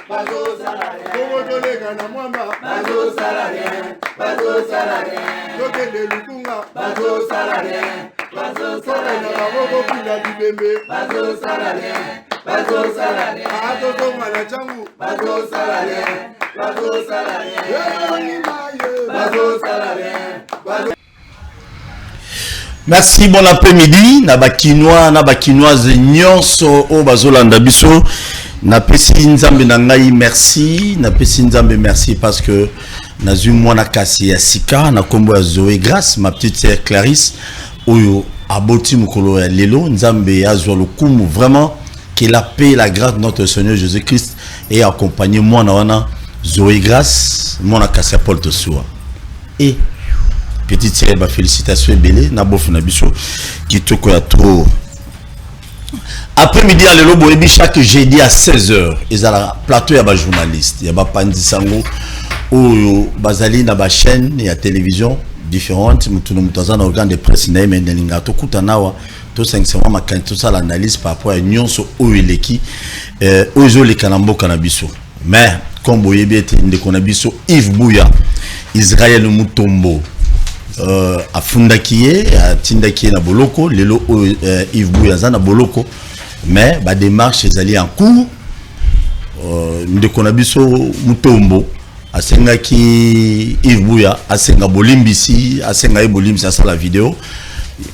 bazo salarié. Bongo tolega na mwamba, bazo salarié, bazo salarié. Tokende lukunga, bazo salarié, bazo salarié. Na baboko pila bibembe, bazo salarié, bazo salarié. Ato tonga na changu, bazo salarié, bazo salarié. Bazo salarié, bazo. Merci, bon après-midi. Naba kinoise nyonso o bazolanda biso. Na pesi nzambe na ngai merci. Na pesi nzambe merci parce que nazu mwana kasi ya sika na kombo ya Zoé Grâce, ma petite sœur Clarisse oyo aboti mukolo ya lelo nzambe azwa lokumu vraiment que la paix et la grâce de notre Seigneur Jésus-Christ et accompagné moi na Zoé Grâce mwana kasi ya Paul Tosua. Et petite sœur, bah félicitations belé na bof na biso kitoko ya trop. Après-midi à l'élo boyebi chaque jeudi à 16h ils a la plateau ya ba journaliste ya ba pandi sango oyo bazali na ba chaîne ya télévision différentes mutuno mutaza na organe de presse na emenelinga to kutanawa to sincèrement makanto tout ça l'analyse par rapport à nyonso oyo eleki oyo le kanamboka na biso mais comme boyebi ete ndeko na biso Yves Bouya Israël Mutombo afundaki atindaki na boloko lelo Yves Bouya za na boloko mais ba démarche ezali en cours ndeko na biso Mutombo asengaki Yves Bouya asenga bolimbisi asenga bolimbisi asa la vidéo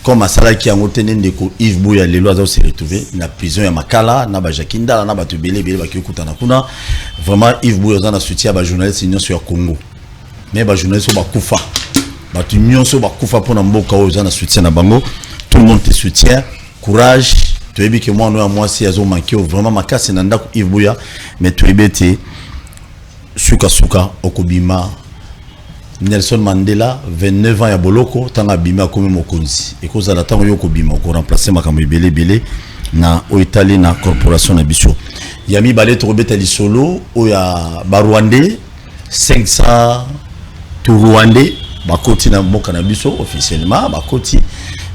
comme asalaki yango tene ndeko Yves Bouya lelo aza se retrouver na prison ya Makala na ba Jakinda na ba tubele bele bakikutana kuna vraiment Yves Bouya za na soutien ba journaliste nyonso ya Congo mais ba journaliste ba kufa ba tu nyonso ba kufa pona mboka oyo za na soutien na bango tout le monde te soutient courage tu ebi que moi si azo manqué vraiment makasi na ndako Yves Bouya mais tu ebete suka okobima Nelson Mandela 29 ans ya boloko tanga bima komi mokonzi ekoza la tango yokobima ko remplacer makambo belé na o Italie na corporation na biso yami balé to robeta lisolo o ya ba Rwandais 500 to Rwandais bakoti na mboka na biso officiellement bakoti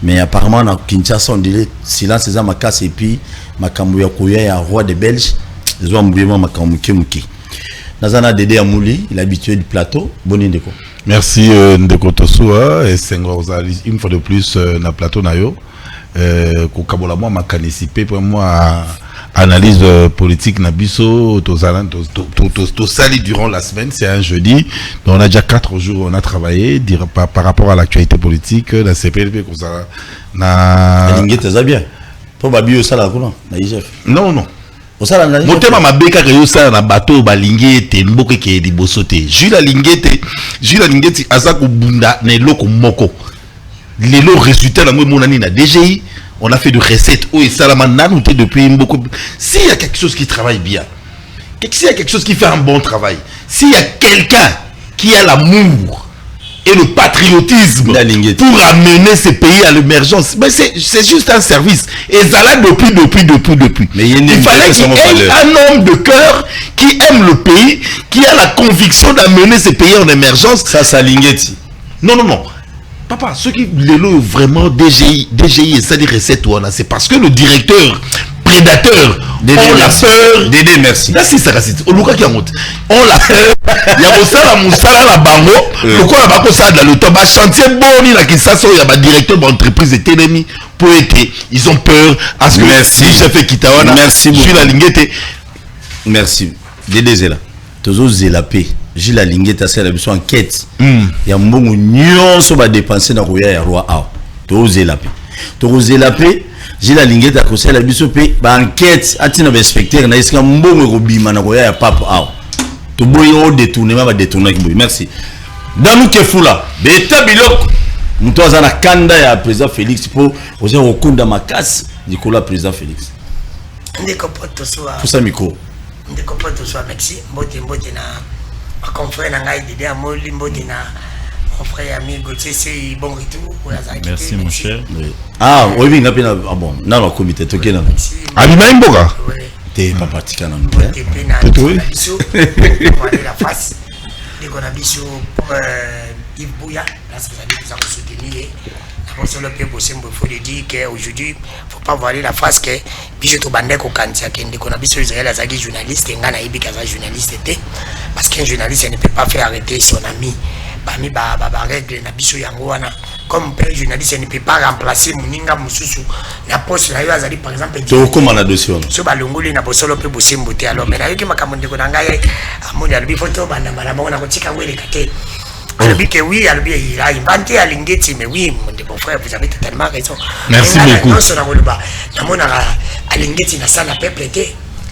mais apparemment na Kinshasa on dirait silence za makasi et puis makambo ya koya ya roi de Belge zo mbuyema makambo muke Nazana Dédé Amouli, l'habitué du plateau. Bonne ndeko. Merci Ndeko Tosua et Senghor Zali une fois de plus na plateau nayo. Kokabola moi makanisipe pour moi analyse politique na biso to sali durant la semaine, c'est un jeudi. Donc on a déjà 4 jours on a travaillé par rapport à l'actualité politique la CPLP comme ça na Lingete za bien. Pour babio sala kuna na IGF. Non. Motema mabeka que ça na bateau balingete mboke ke liboso te Jules Lingete aza ko bunda na eloko moko lelo résultat na monani na DGI on a fait de recettes et salama nanu te depuis beaucoup. S'il y a quelque chose qui travaille bien, s'il y a quelque chose qui fait un bon travail, s'il y a quelqu'un qui a l'amour et le patriotisme pour amener ce pays à l'émergence, mais c'est juste un service. Et ça là depuis. Mais il fallait qu'il y ait un homme de cœur qui aime le pays, qui a la conviction d'amener ce pays en émergence. Ça Lingeti. Non. Papa, ceux qui l'élo vraiment DGI et ça des recettes, c'est parce que le directeur prédateur Dédé, on l'a peur. Dédé, merci. Là, c'est ça, c'est on l'a peur. Il y a Moussala la bango. Pourquoi on a pas ça dans le temps? Chantier bon, il a qui ça, il y a un directeur d'entreprise et télémi pour être. Ils ont peur à ce que merci. Je fais Kitawana. Merci beaucoup. Jules Lingete. Merci. Dédé Zela. Tozo Zelapé. Jules Lingete a fait la mission enquête. Il y a un bon nyonso va dépenser dans Roya et Roi A. Tozo Zelapé. J'ai la ligne de la conseil la bisopé enquête atina inspecteur na iska mbongo robima na koya ya papa aw to boyo détournement va détourner ki merci danou kefula beta biloko muto azana kanda ya président Félix pour oser okunda makasi dikola président Félix ndeko poto soa pour ça micro ndeko poto soa merci mbote na confrère na ngai Dédé Amouli mbote na mon frère ami Gauthier c'est bon retour pour la Zaki. Merci mon cher. Oui. Ah oui oui ngapena ah bon na le comité toke na. Alima Mboka. T'es pas parti kana nous. T'es pena. Biso. Voilà la face. Dès qu'on a biso Yves Bouya parce que ça dit que ça vous soutenir faut le dire qu'aujourd'hui, il ne faut pas voiler la face que je te bandais au cancer, qu'on a besoin de journaliste, et un journaliste, parce qu'un journaliste ne peut pas faire arrêter son ami. Parmi règle na biso yango wana comme un journaliste ne peut pas remplacer muninga mususu na poste na yo azali par exemple to comme na dossier so balongoli na bosolo pe bosembo te alors mais na yo ki makambo ndeko na ngai amoni alobi photo bana mala bango na kotika ngwele kate alobi que oui alobi il a inventé à Lingeti mais oui mon frère vous avez totalement raison merci beaucoup non so na koloba na mona à Lingeti na sana peuple te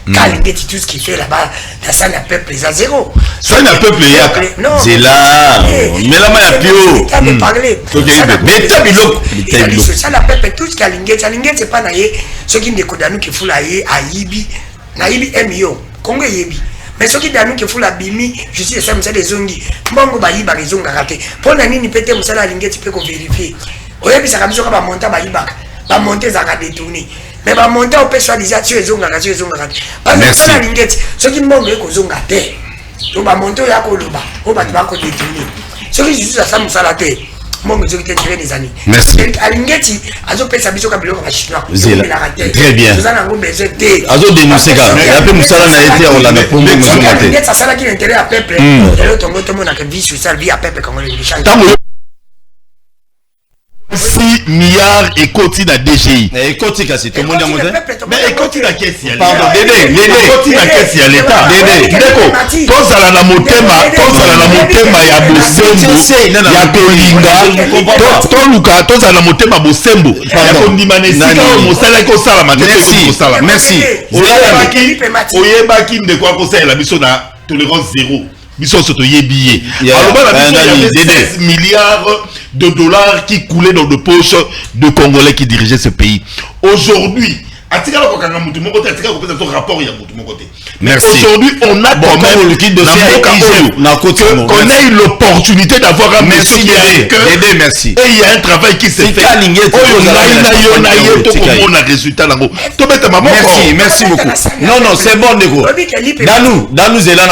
Kalingeti tout ce qu'il fait là-bas, ça n'a peuple les à zéro. Ça n'a peuple non. C'est là. Mais là, il y a plus haut. Parler. Mais t'as bilo. Ça n'a peuple tout ce Kalingeti. Kalingeti c'est pas naïe. Ce qui ne connaît qui fout la yé à Yibi, naïbi emio. Congo Yibi. Mais ce qui d'anou qui fout la bimi, je suis ça me des zongi. Mbongo bayi ba les onga raté. Pour nani ni pété musala Kalingeti peut qu'on vérifie. Oyebi ça comme ça ba monter bayi ba. Ba monter ça va détourner. Mais va monter au péché des actions et zonga. Parce que la lingette, ce qui monte est qu'aux zonga terre. Donc va monter à Koloba, on va te détourner. Ce qui est juste à ça, nous salates. Mon monsieur qui était des années. Merci. À Lingeti, Azo Pesa Biso Kabilo Chinois. Très bien. Azo dénoncé quand même. Après Moussala n'a été on l'a mis pour nous. Lingeti, ça ça qui l'intérêt à peuple. Et l'autre on a que vie sur ça vie à peuple comme on le change. 6 milliards et continue à DGI. Et continue à tout le monde a monté. Mais et continue à caisse à pardon, Dédé, continue à caisse à l'État. Dédé, d'accord. Tous à la motema ya bosembo, ya kolinga. Tous luka, tous à la motema bosembo. Ya kondimane sika mosala ko sala matete. Merci. Oyebaki ndeko ko sala biso na tolérance zéro. Biso soto yebiye. Alors il y avait 16 milliards de dollars qui coulaient dans les poches de Congolais qui dirigeaient ce pays. Aujourd'hui, merci. Aujourd'hui, on a quand même qu'on ait l'opportunité d'avoir un monsieur qui a merci. Et il y a un travail qui s'est fait. Merci beaucoup. Non, c'est bon, Nego. Dans nous, Zela.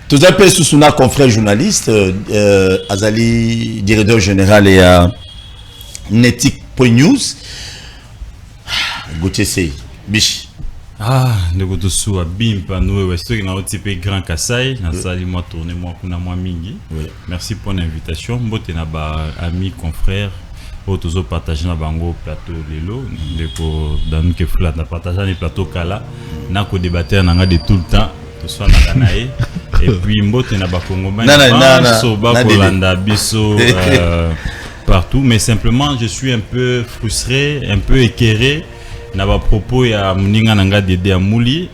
Tout à fait, sous nos confrères journalistes, Azali, directeur général et Netic.news. Gauthier Sey, Bichi. Ndeko tosu abimpa nous est qui na otipé Grand Kassai na sali moi tourner moi kuna moi mingi. Merci pour l'invitation. Mbote na ba amis confrères autozo partager na bango plateau lelo ndeko dans que flat na partager les plateau kala na ko débattre na nga de tout le temps to soit na kanae et puis mbote na ba kongomani so ba kolanda biso partout mais simplement je suis un peu frustré, un peu écœuré. Na ba propos ya muninga nanga Dédé Amouli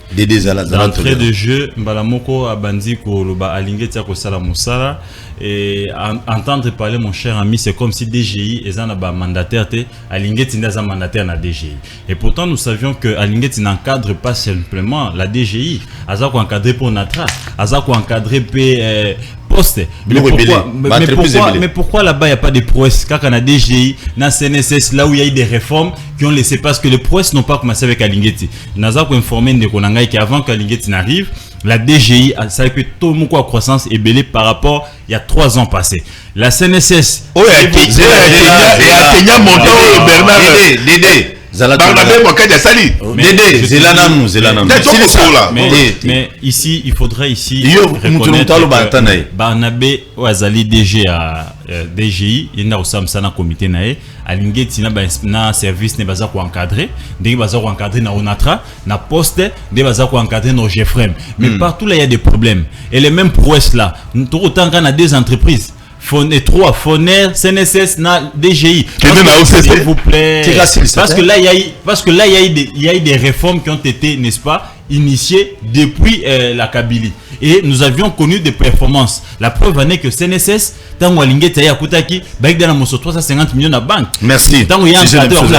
d'entrée de jeu mbalamoko abandi ko loba alingeti ko sala musala et entendre parler mon cher ami c'est comme si DGI ezana ba mandataire te alingeti ndaza mandataire na DGI et pourtant nous savions que alingeti n'encadre pas simplement la DGI azako encadrer pour Natra azako encadrer p poste. Mais pourquoi là-bas il n'y a pas de prouesses? Quand on a DGI, dans CNSS, là où il y a eu des réformes qui ont laissé parce que les prouesses n'ont pas commencé avec Alingeti. Nous avons informé de Konangaï qu'avant qu'Alingeti n'arrive, la DGI a savait que tout le monde a croissance est belé par rapport il y a 3 ans passés. La CNSS. Oh, et Kenya Monto, Bernard. Dédé. Mais ici, il faudrait reconnaître que Barnabé Ouazali DG à DGI, il y a un comité à Lingeti na service ne baza ko encadrer, des baza ko encadrer na Onatra, na poste, des baza ko encadrer na Jefrem. Mais partout là il y a des problèmes. Et les mêmes prouesses là, tout autant qu'on a des entreprises. Foner, CNSS, na DGI. S'il vous plaît. Parce que là, il y a eu des réformes qui ont été, n'est-ce pas, initiées depuis la Kabylie. Et nous avions connu des performances. La preuve en est que CNSS, tant qu'on a à Koutaki, il y a 350 millions à banque. Merci. Tant qu'on a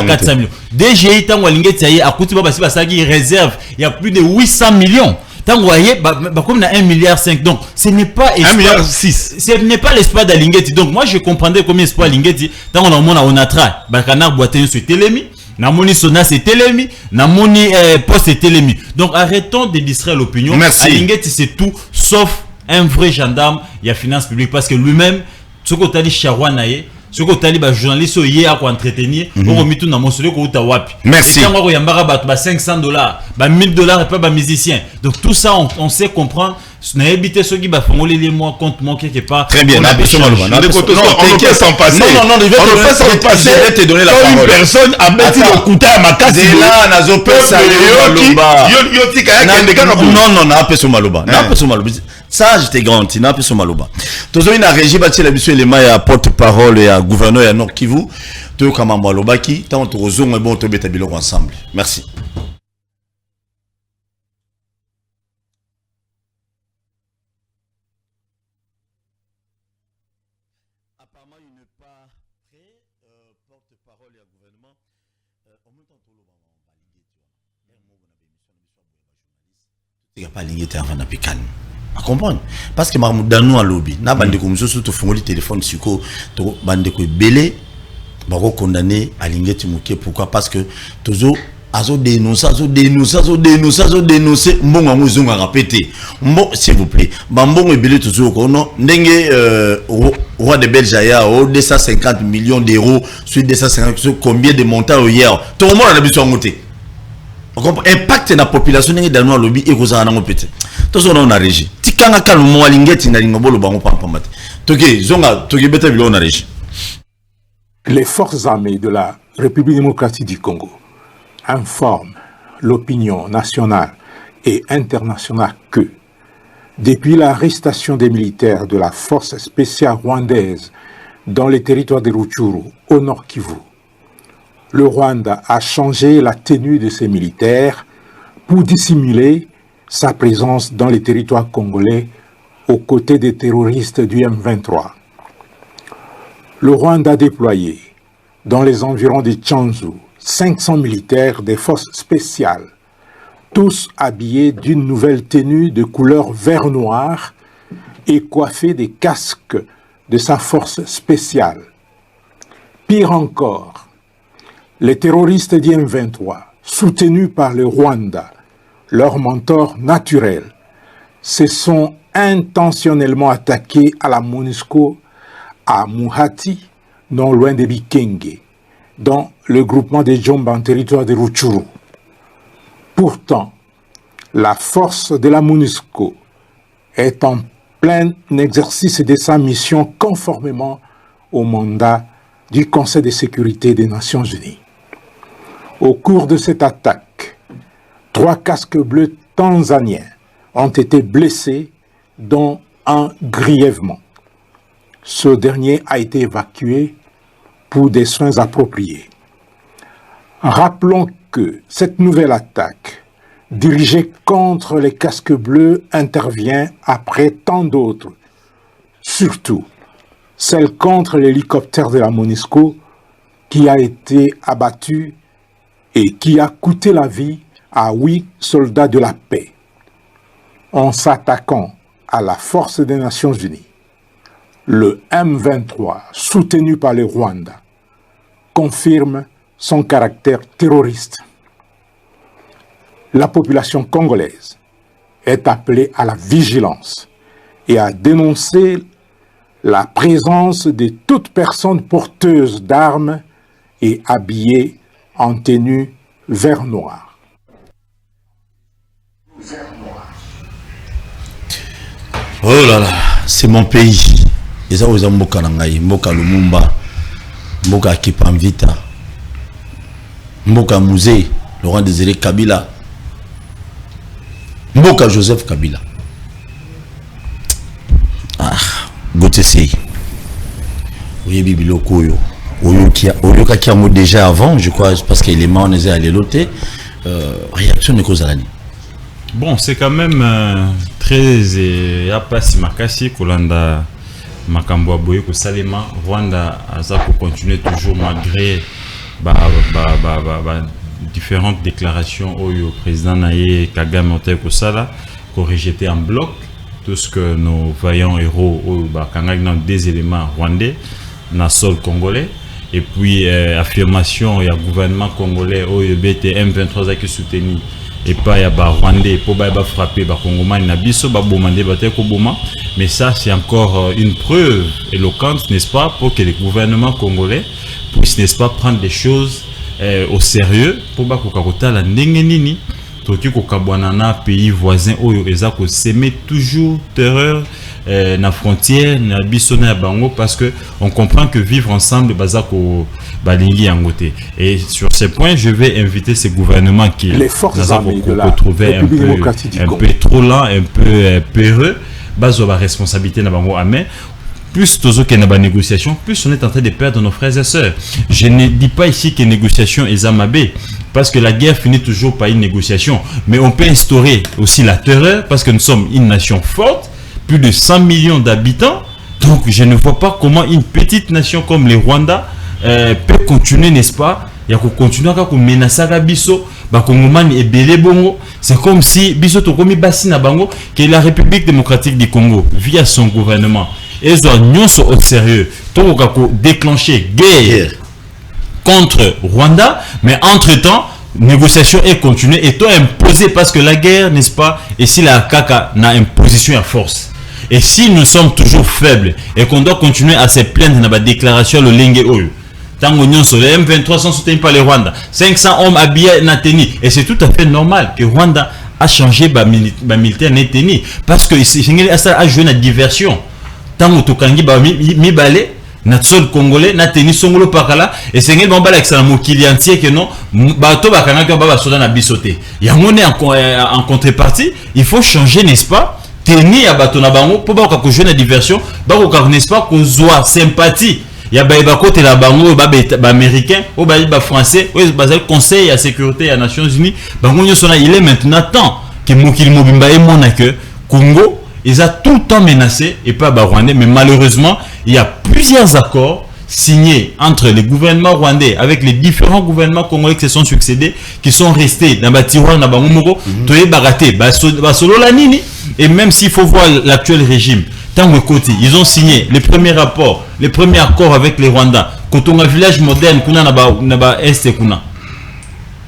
400 millions. DGI, tant qu'on a à Koutaki, réserve, il y a plus de 800 millions. Tant que vous voyez, comme on a 1,5 milliard, donc ce n'est pas 1,6 milliard. Ce n'est pas l'espoir d'Alingeti. Donc moi je comprendrais combien l'espoir d'Alingeti. Tant qu'on a mon Onatra, Bakanar Boaten sur Télémi, Namoni Sona c'est Télémi, Namoni Poste c'est Télémi. Donc arrêtons de distraire l'opinion. Merci. Alingeti c'est tout sauf un vrai gendarme, il y a finance publique parce que lui-même, ce que tu as dit Charwanaye, ce que tu as dit journaliste hier à entretenir, on remet tout dans mon studio que tu as wapi. Merci. Et quand il y a $500, $1000 et pas musicien. Donc tout ça on sait comprendre. On a évité ceux qui font les mois contre moi quelque part. Très bien. Non, On ne peut s'en passer. Non, je vais te donner la parole. Une personne a mis le couteau à ma casse. Non, ça, je te garantis, n'a pas son maloba. Tous une régie bâti la mission les mailles à porte-parole et à gouverneur et à Nord Kivu. Tout comme à maloba qui, tant que aux hommes et bon, tout bêta bilo ensemble. Merci. Apparemment, il n'est pas prêt, porte-parole et à gouvernement. En même temps, tout le monde va il n'y a pas ligné avant de calme. À comprendre parce que dans à lobby na bande comme ça surtout fongoli téléphone siko to bande ko belé ba ko condamné à lingeti muke pourquoi parce que toujours azo dénoncer mbongo nguzunga répéter mbo s'il vous plaît ba mbongo belé toujours ko non ndenge roi de Belgique ya 250 millions d'euros sur 250 combien de montants hier tout le monde a besoin ngoté impact na population ndenge dans lobby et ko za na ngopete to zo na régie tikanga kalmo walingeti na lingobolo bango pampamate toke zonga toke beta bilo na régie. Les forces armées de la République démocratique du Congo informent l'opinion nationale et internationale que depuis l'arrestation des militaires de la force spéciale rwandaise dans les territoires de Rutshuru au nord Kivu, le Rwanda a changé la tenue de ses militaires pour dissimuler sa présence dans les territoires congolais aux côtés des terroristes du M23. Le Rwanda a déployé dans les environs de Tchanzu 500 militaires des forces spéciales, tous habillés d'une nouvelle tenue de couleur vert-noir et coiffés des casques de sa force spéciale. Pire encore, les terroristes du M23, soutenus par le Rwanda, leur mentor naturel, se sont intentionnellement attaqués à la MONUSCO à Muhati, non loin de Bikenge, dans le groupement des Djomba en territoire de Rutshuru. Pourtant, la force de la MONUSCO est en plein exercice de sa mission conformément au mandat du Conseil de sécurité des Nations Unies. Au cours de cette attaque, 3 casques bleus tanzaniens ont été blessés, dont un grièvement. Ce dernier a été évacué pour des soins appropriés. Rappelons que cette nouvelle attaque, dirigée contre les casques bleus, intervient après tant d'autres, surtout celle contre l'hélicoptère de la MONUSCO qui a été abattu et qui a coûté la vie à 8 soldats de la paix. En s'attaquant à la force des Nations Unies, le M23, soutenu par le Rwanda, confirme son caractère terroriste. La population congolaise est appelée à la vigilance et à dénoncer la présence de toute personne porteuse d'armes et habillée en tenue vert-noir. Oh là là, c'est mon pays. Et ça, vous avez Mboka Nangaï, Mboka Lumumba, Mboka Kipamvita, Mboka Musée, Laurent Désiré Kabila, Mboka Joseph Kabila. Ah, Gotesei. Oui, Bibilo Koyo. Oyoka qui a mot déjà avant, je crois, parce qu'il est mort, on est allé l'ôter. Réaction de cause à l'année. Bon, c'est quand même très. Il n'y a pas si makasi Kolanda Makambo Aboye que Salema Rwanda a ça pour continuer toujours malgré différentes déclarations au président Naye Kagame Ote Kosala qu'on rejetait en bloc tout ce que nos vaillants héros au dans des éléments rwandais dans le sol congolais et puis affirmation il y a gouvernement congolais au BTM 23 qui soutenu et pas ya ba Rwandais pour ba frapper ba Congomani na biso ba bomandé ba te ko boma, mais ça c'est encore une preuve éloquente, n'est-ce pas, pour que le gouvernement congolais puisse, n'est-ce pas, prendre des choses au sérieux pour ba ko kakota la ndenge nini toki ko kabwana na pays voisins oyo ezako semer toujours terreur na frontière na biso na bango, parce que on comprend que vivre ensemble bazako balingi yangote. Et sur ces points je vais inviter ces gouvernements qui les forces armées de la République démocratique du Congo un peu trop lent, un peu peureux, bazo ba responsabilité na bango amen. Plus tozo que na ba négociation, plus on est en train de perdre nos frères et sœurs. Je ne dis pas ici que négociation est amabé, parce que la guerre finit toujours par une négociation, mais on peut instaurer aussi la terreur, parce que nous sommes une nation forte, plus de 100 millions d'habitants, donc je ne vois pas comment une petite nation comme le Rwanda peut continuer, n'est-ce pas, il y a continuer à menacer biso ba Congomani et belé bongo. C'est comme si biso to komi basi na bango que la République démocratique du Congo via son gouvernement et zo nyonso au sérieux to ko déclencher guerre contre Rwanda, mais entre-temps négociation est continuée et toi imposé, parce que la guerre, n'est-ce pas, et si la kaka n'a imposition à force. Et si nous sommes toujours faibles et qu'on doit continuer à se plaindre dans la déclaration le lingue oyo, tango nyonso le M23 sont soutenus par le Rwanda, 500 hommes habillés na teni, et c'est tout à fait normal que Rwanda a changé ba militaire na teni, parce que il a joué la diversion. Tango tokangi ba mi balé na sol congolais na teni songolo pakala, et c'est ngel bamba la mokili entier que non bato bakana ka ba soda na bisoté. Yango ne en contrepartie, il faut changer, n'est-ce pas, tenir à bateau na bango pour pas qu'on joue la diversion, bah qu'on n'est-ce pas qu'on soit sympathie. Il y a ba côté la bango ba américain ou ba français ou ba conseil à sécurité à Nations Unies, bango nyosona il est maintenant temps que mokili mobimba et mon que Congo ils a tout le temps menacé et pas Rwandais, mais malheureusement il y a plusieurs accords signés entre les gouvernements rwandais avec les différents gouvernements congolais qui se sont succédés, qui sont restés dans le tiroir na bango toye baraté ba solo la nini. Et même s'il faut voir l'actuel régime, tant que côté ils ont signé les premiers rapports, les premiers accords avec les Rwandais, quand on a un village moderne kuna na ba est kuna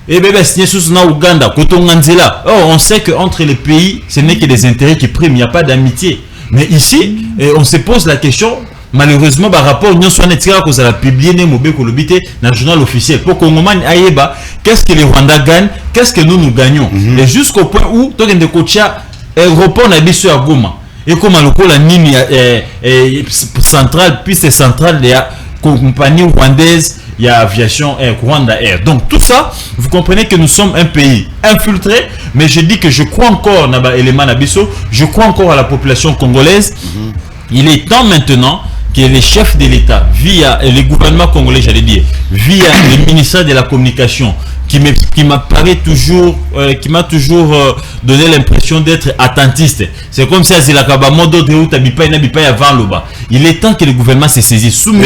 et bébé signé sous na Ouganda, quand on là, on sait que entre les pays ce n'est que des intérêts qui priment, il n'y a pas d'amitié. Mais ici on se pose la question, malheureusement par rapport nous sommes tirés qu'on a publié né mobile ko lobité dans le journal officiel pour Congomani ayeba qu'est-ce que les Rwandais gagnent, qu'est-ce que nous gagnons. Et jusqu'au point où toi de coacha aéroport na biso ya Goma et comme lokola nini centrale piste centrale de la compagnie rwandaise, il y a aviation Air, Rwanda Air. Donc tout ça, vous comprenez que nous sommes un pays infiltré, mais je dis que je crois encore dans l'élément Nabiso, je crois encore à la population congolaise. Il est temps maintenant que les chefs de l'État, via les gouvernements congolais, j'allais dire, via le ministère de la Communication, qui m'apparaît toujours, qui m'a toujours donné l'impression d'être attentiste. C'est comme si Azilakaba Modo de Outa Bipaï avant Loba. Il est temps que le gouvernement se saisisse. Sous de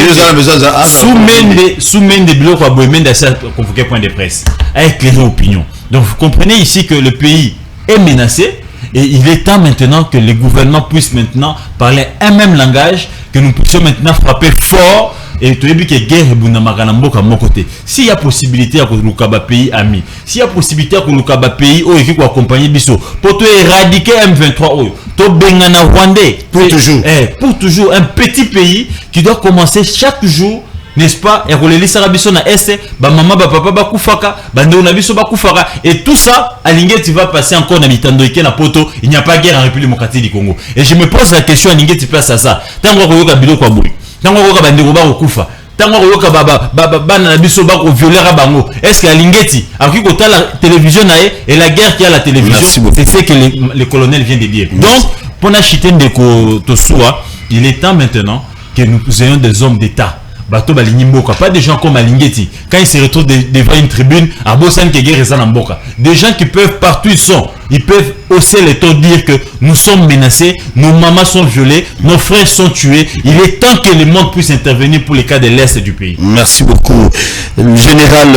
bloc à Bohemien d'Assa convoqué point de presse, à éclairer l'opinion. Donc vous comprenez ici que le pays est menacé. Et il est temps maintenant que les gouvernements puissent maintenant parler un même langage, que nous puissions maintenant frapper fort. Et tu as vu que guerre est bunamaganamboka à mon côté. S'il y a possibilité à que nous kaba pays ami, s'il y a possibilité à que nous kaba pays ou équipe accompagner biso pour te éradiquer M23 ou to bengana Rwandais pour toujours. Pour toujours un petit pays qui doit commencer chaque jour, n'est-ce pas, et releli sarabiso na est, ba maman ba papa ba kufaka, ba ndeo na biso ba kufaka, et tout ça Alingeti va passer encore na mitando ike na poto, il n'y a pas guerre en République démocratique du Congo. Et je me pose la question, Alingeti place à ça. Tango ko yoka bilo kwa boui. Tango ko ba ndeko ba kufa. Tango ko yoka ba na biso ba ko violer bango. Est-ce que Alingeti a qui kota la télévision na et la guerre qui a la télévision, c'est ce que le colonel vient de dire. Donc, pour na chiten de ko tosua, il est temps maintenant que nous ayons des hommes d'État. Bato balingi mboka, pas des gens comme Alingeti. Quand ils se retrouvent devant une tribune, à Bosan Kegere Zanamboka. Des gens qui peuvent partout ils sont. Ils peuvent hausser les taux, dire que nous sommes menacés, nos mamans sont violées, nos frères sont tués. Il est temps que le monde puisse intervenir pour les cas de l'Est du pays. Merci beaucoup. Le général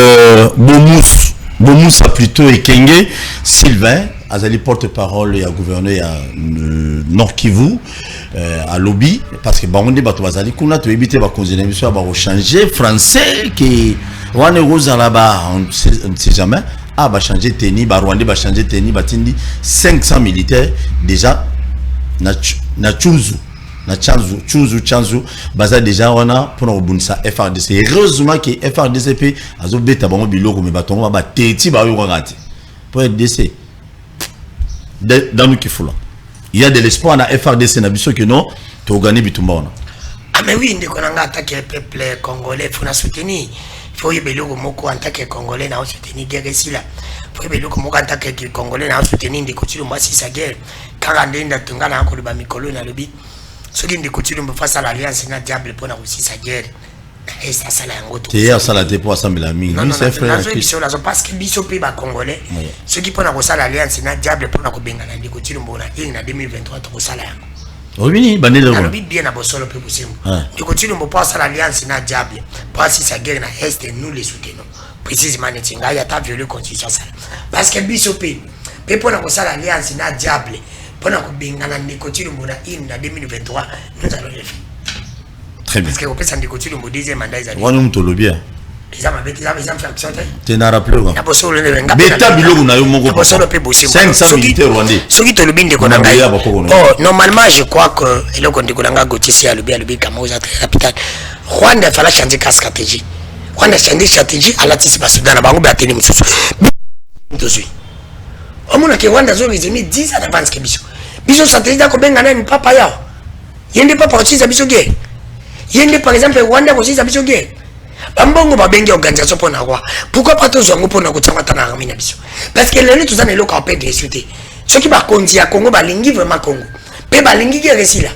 Bomoussa plutôt et Kenge, Sylvain, Azali porte-parole et à gouverneur à Nord Kivu. à lobby parce que bango nde bato bazali kuna to ebité ba konzela biso ba changer français qui wana roza là-bas on sait jamais ba changer tenni ba rwandais ba changer tenni batindi 500 militaires déjà na Tchunzu na Tchanzu baza déjà wana pour obunisa FRDC. Heureusement que FRDC azo beta bango biloko me batongo ba teti ba yo ngati pour FRDC dans nous qui fout là. Il y a de l'espoir dans FRDC na biso que non to gagner bitumba wana. Ah mais oui, ndeko nanga attaquer le peuple congolais, faut na soutenir. Faut y beloko moko en tant que congolais na soutenir guerre ici là. Faut y beloko moko en tant que congolais na soutenir ndeko Tshilombo si sa guerre. Car ndenda tungana encore ba mikolo na lobi. Ce qui ndeko Tshilombo face à l'alliance na diable pour na aussi sa guerre. Et ça ça la ngoto. C'est ça la pour assembler la mine. Oui, c'est frère. Parce que biso pe ba congolais. Ce qui pour na ça l'alliance na diable pour na ko benga na ndeko Tshilombo na 2023 to ça la. Oui, banelo. Na lobi bien na bosolo pe bosembo. Ndeko Tshilombo pour ça l'alliance na diable. Pour si sa guerre na est nous les soutenons. Précisément netinga ya ta violé constitution ça. Parce que biso pe pour na ça l'alliance na diable. Pour na ko benga na ndeko Tshilombo na 2023 nous allons le faire. Très bien. Parce que au pesa ndeko Tshilombo deuxième mandat ils ont on tolo bien. Ils ont fait action. Tu n'as rappelé quoi? Beta biloko na yo moko. 500 militaires rwandais. Soki to lobi ndeko na ngai. Oh, normalement je crois que eloko ndeko na ngai Gauthier ya lobi kamoza très rapide. Rwanda fala changer ka stratégie. Rwanda changer stratégie à la tisi ba Soudan na bango ba teni mususu. Dozui. Omona ke Rwanda zo les 10 ans d'avance que biso. Biso stratégie da ko benga na ni papa yao. Yende papa aussi za biso guerre. Yende par exemple Rwanda aussi za biso guerre. Bambongo babengi organisation pour na roi. Pourquoi pas tous zongo pour na kotsangata na armée na biso? Parce que les tous les locaux peuvent discuter. Ceux qui ba konzi ya Congo ba lingi vraiment Congo. Pe ba lingi guerre ici là.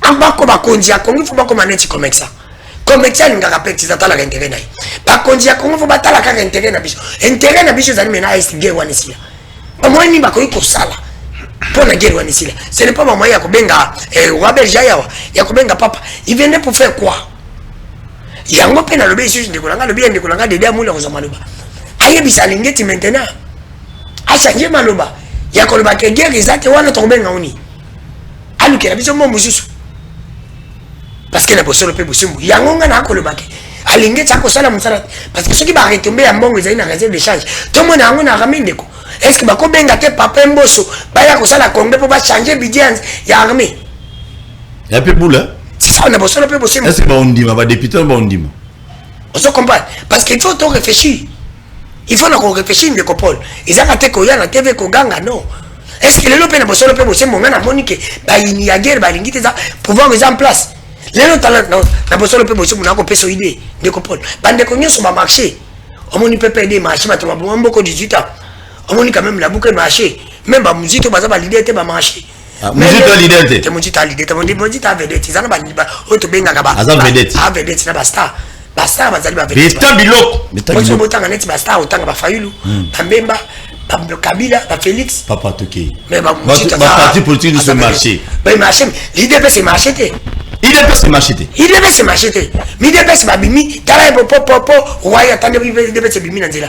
Ambako ba konzi ya Congo faut pas comme maneti comme ça. Comme ça ninga rappelle tu attends la intérêt na. Ba konzi ya Congo faut ba tala ka intérêt na biso. Intérêt na biso zali mena est guerre wana ici là. Ba moi ni ba ko sala. Pour la guerre wana ici là. Ce n'est pas moi ya ko benga roi belge ya ko benga papa. Il venait pour faire quoi? Yango pe na lobe isu ndeko nanga lobe ndeko nanga dede amula ko maloba aye bisa lingeti maintenant a changer maloba ya ko loba ke guerre ezate wana to benga oni aluke na biso mo mususu parce que na bosolo pe bosimbu yango nga na ko loba ke alingeti ako sala musala parce que ceux qui ba retomber ya mbongo ezali na réserve de change to mona yango na ramene ndeko est-ce que ba ko benga te papa mboso ba ya ko sala Congo pour ba changer budget ya armée ya pe boula. Ça on a besoin de peu possible. Est-ce que on dit ma député on dit ma? On se comprend parce qu'il faut tout réfléchir. Il faut qu'on réfléchisse de copol. Ils ont raté qu'on y a la TV qu'on gagne non. Est-ce que les lopes n'a besoin de peu possible mon gars n'a monique bah il y a guerre bah l'ingité ça pouvoir mettre en place. Les autres non n'a besoin de peu possible on a qu'on peut sur idée de copol. Bande qu'on y sur ma marché. On moni peut payer marché mais tu m'as beaucoup 18 ans. On moni quand même la boucle marché. Même bah musique bah ça va l'idée était bah marché. Mujito l'idée. Te mujito l'idée. Te mujito a vedette. Ils en ont pas dit bah auto benga kaba. Azan vedette. Ah vedette na basta. Basta bazali ba vedette. Beta biloko. Beta biloko. Moi botanga neti basta otanga ba Fayulu. Bambemba, Kabila, ba Félix. Papa Toké. Mais ba mujito. Ba parti politique de ce marché. Ba marché. L'idée c'est marché te. Idée c'est marché te. Idée c'est marché te. L'idée c'est ba bimi. Tala popo roya tande idée c'est bimi na nzela.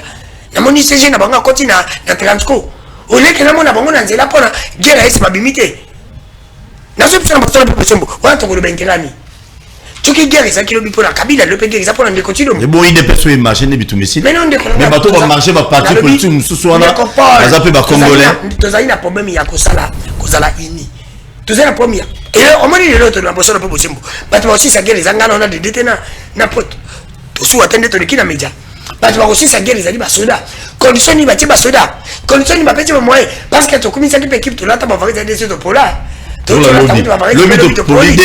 Na moni CG na banga koti na Transco. Au lieu que na mona bango na nzela pona guerre ese babimite na zo pisa mbotolo pe sembo wana to ko benkelani tuki guerre ça kilo bipo na Kabila le pe guerre ça pona ndeko Tshilombo mais bon il dépense une marché ne bitumisi mais non ndeko mais bato ba marché ba parti politique mususu wana baza pe ba congolais tozali na problème ya kozala ini tozali na problème et omoni le loto na bosolo pe sembo bato aussi sa guerre zanga na de détena na poto to su atende to likina media bato ba aussi sa guerre zali ba soda condition ni ba ti ba soda condition ni ba peti ba moyen parce que to komisa ki équipe to lata ba variété de ce pola to le pour l'idée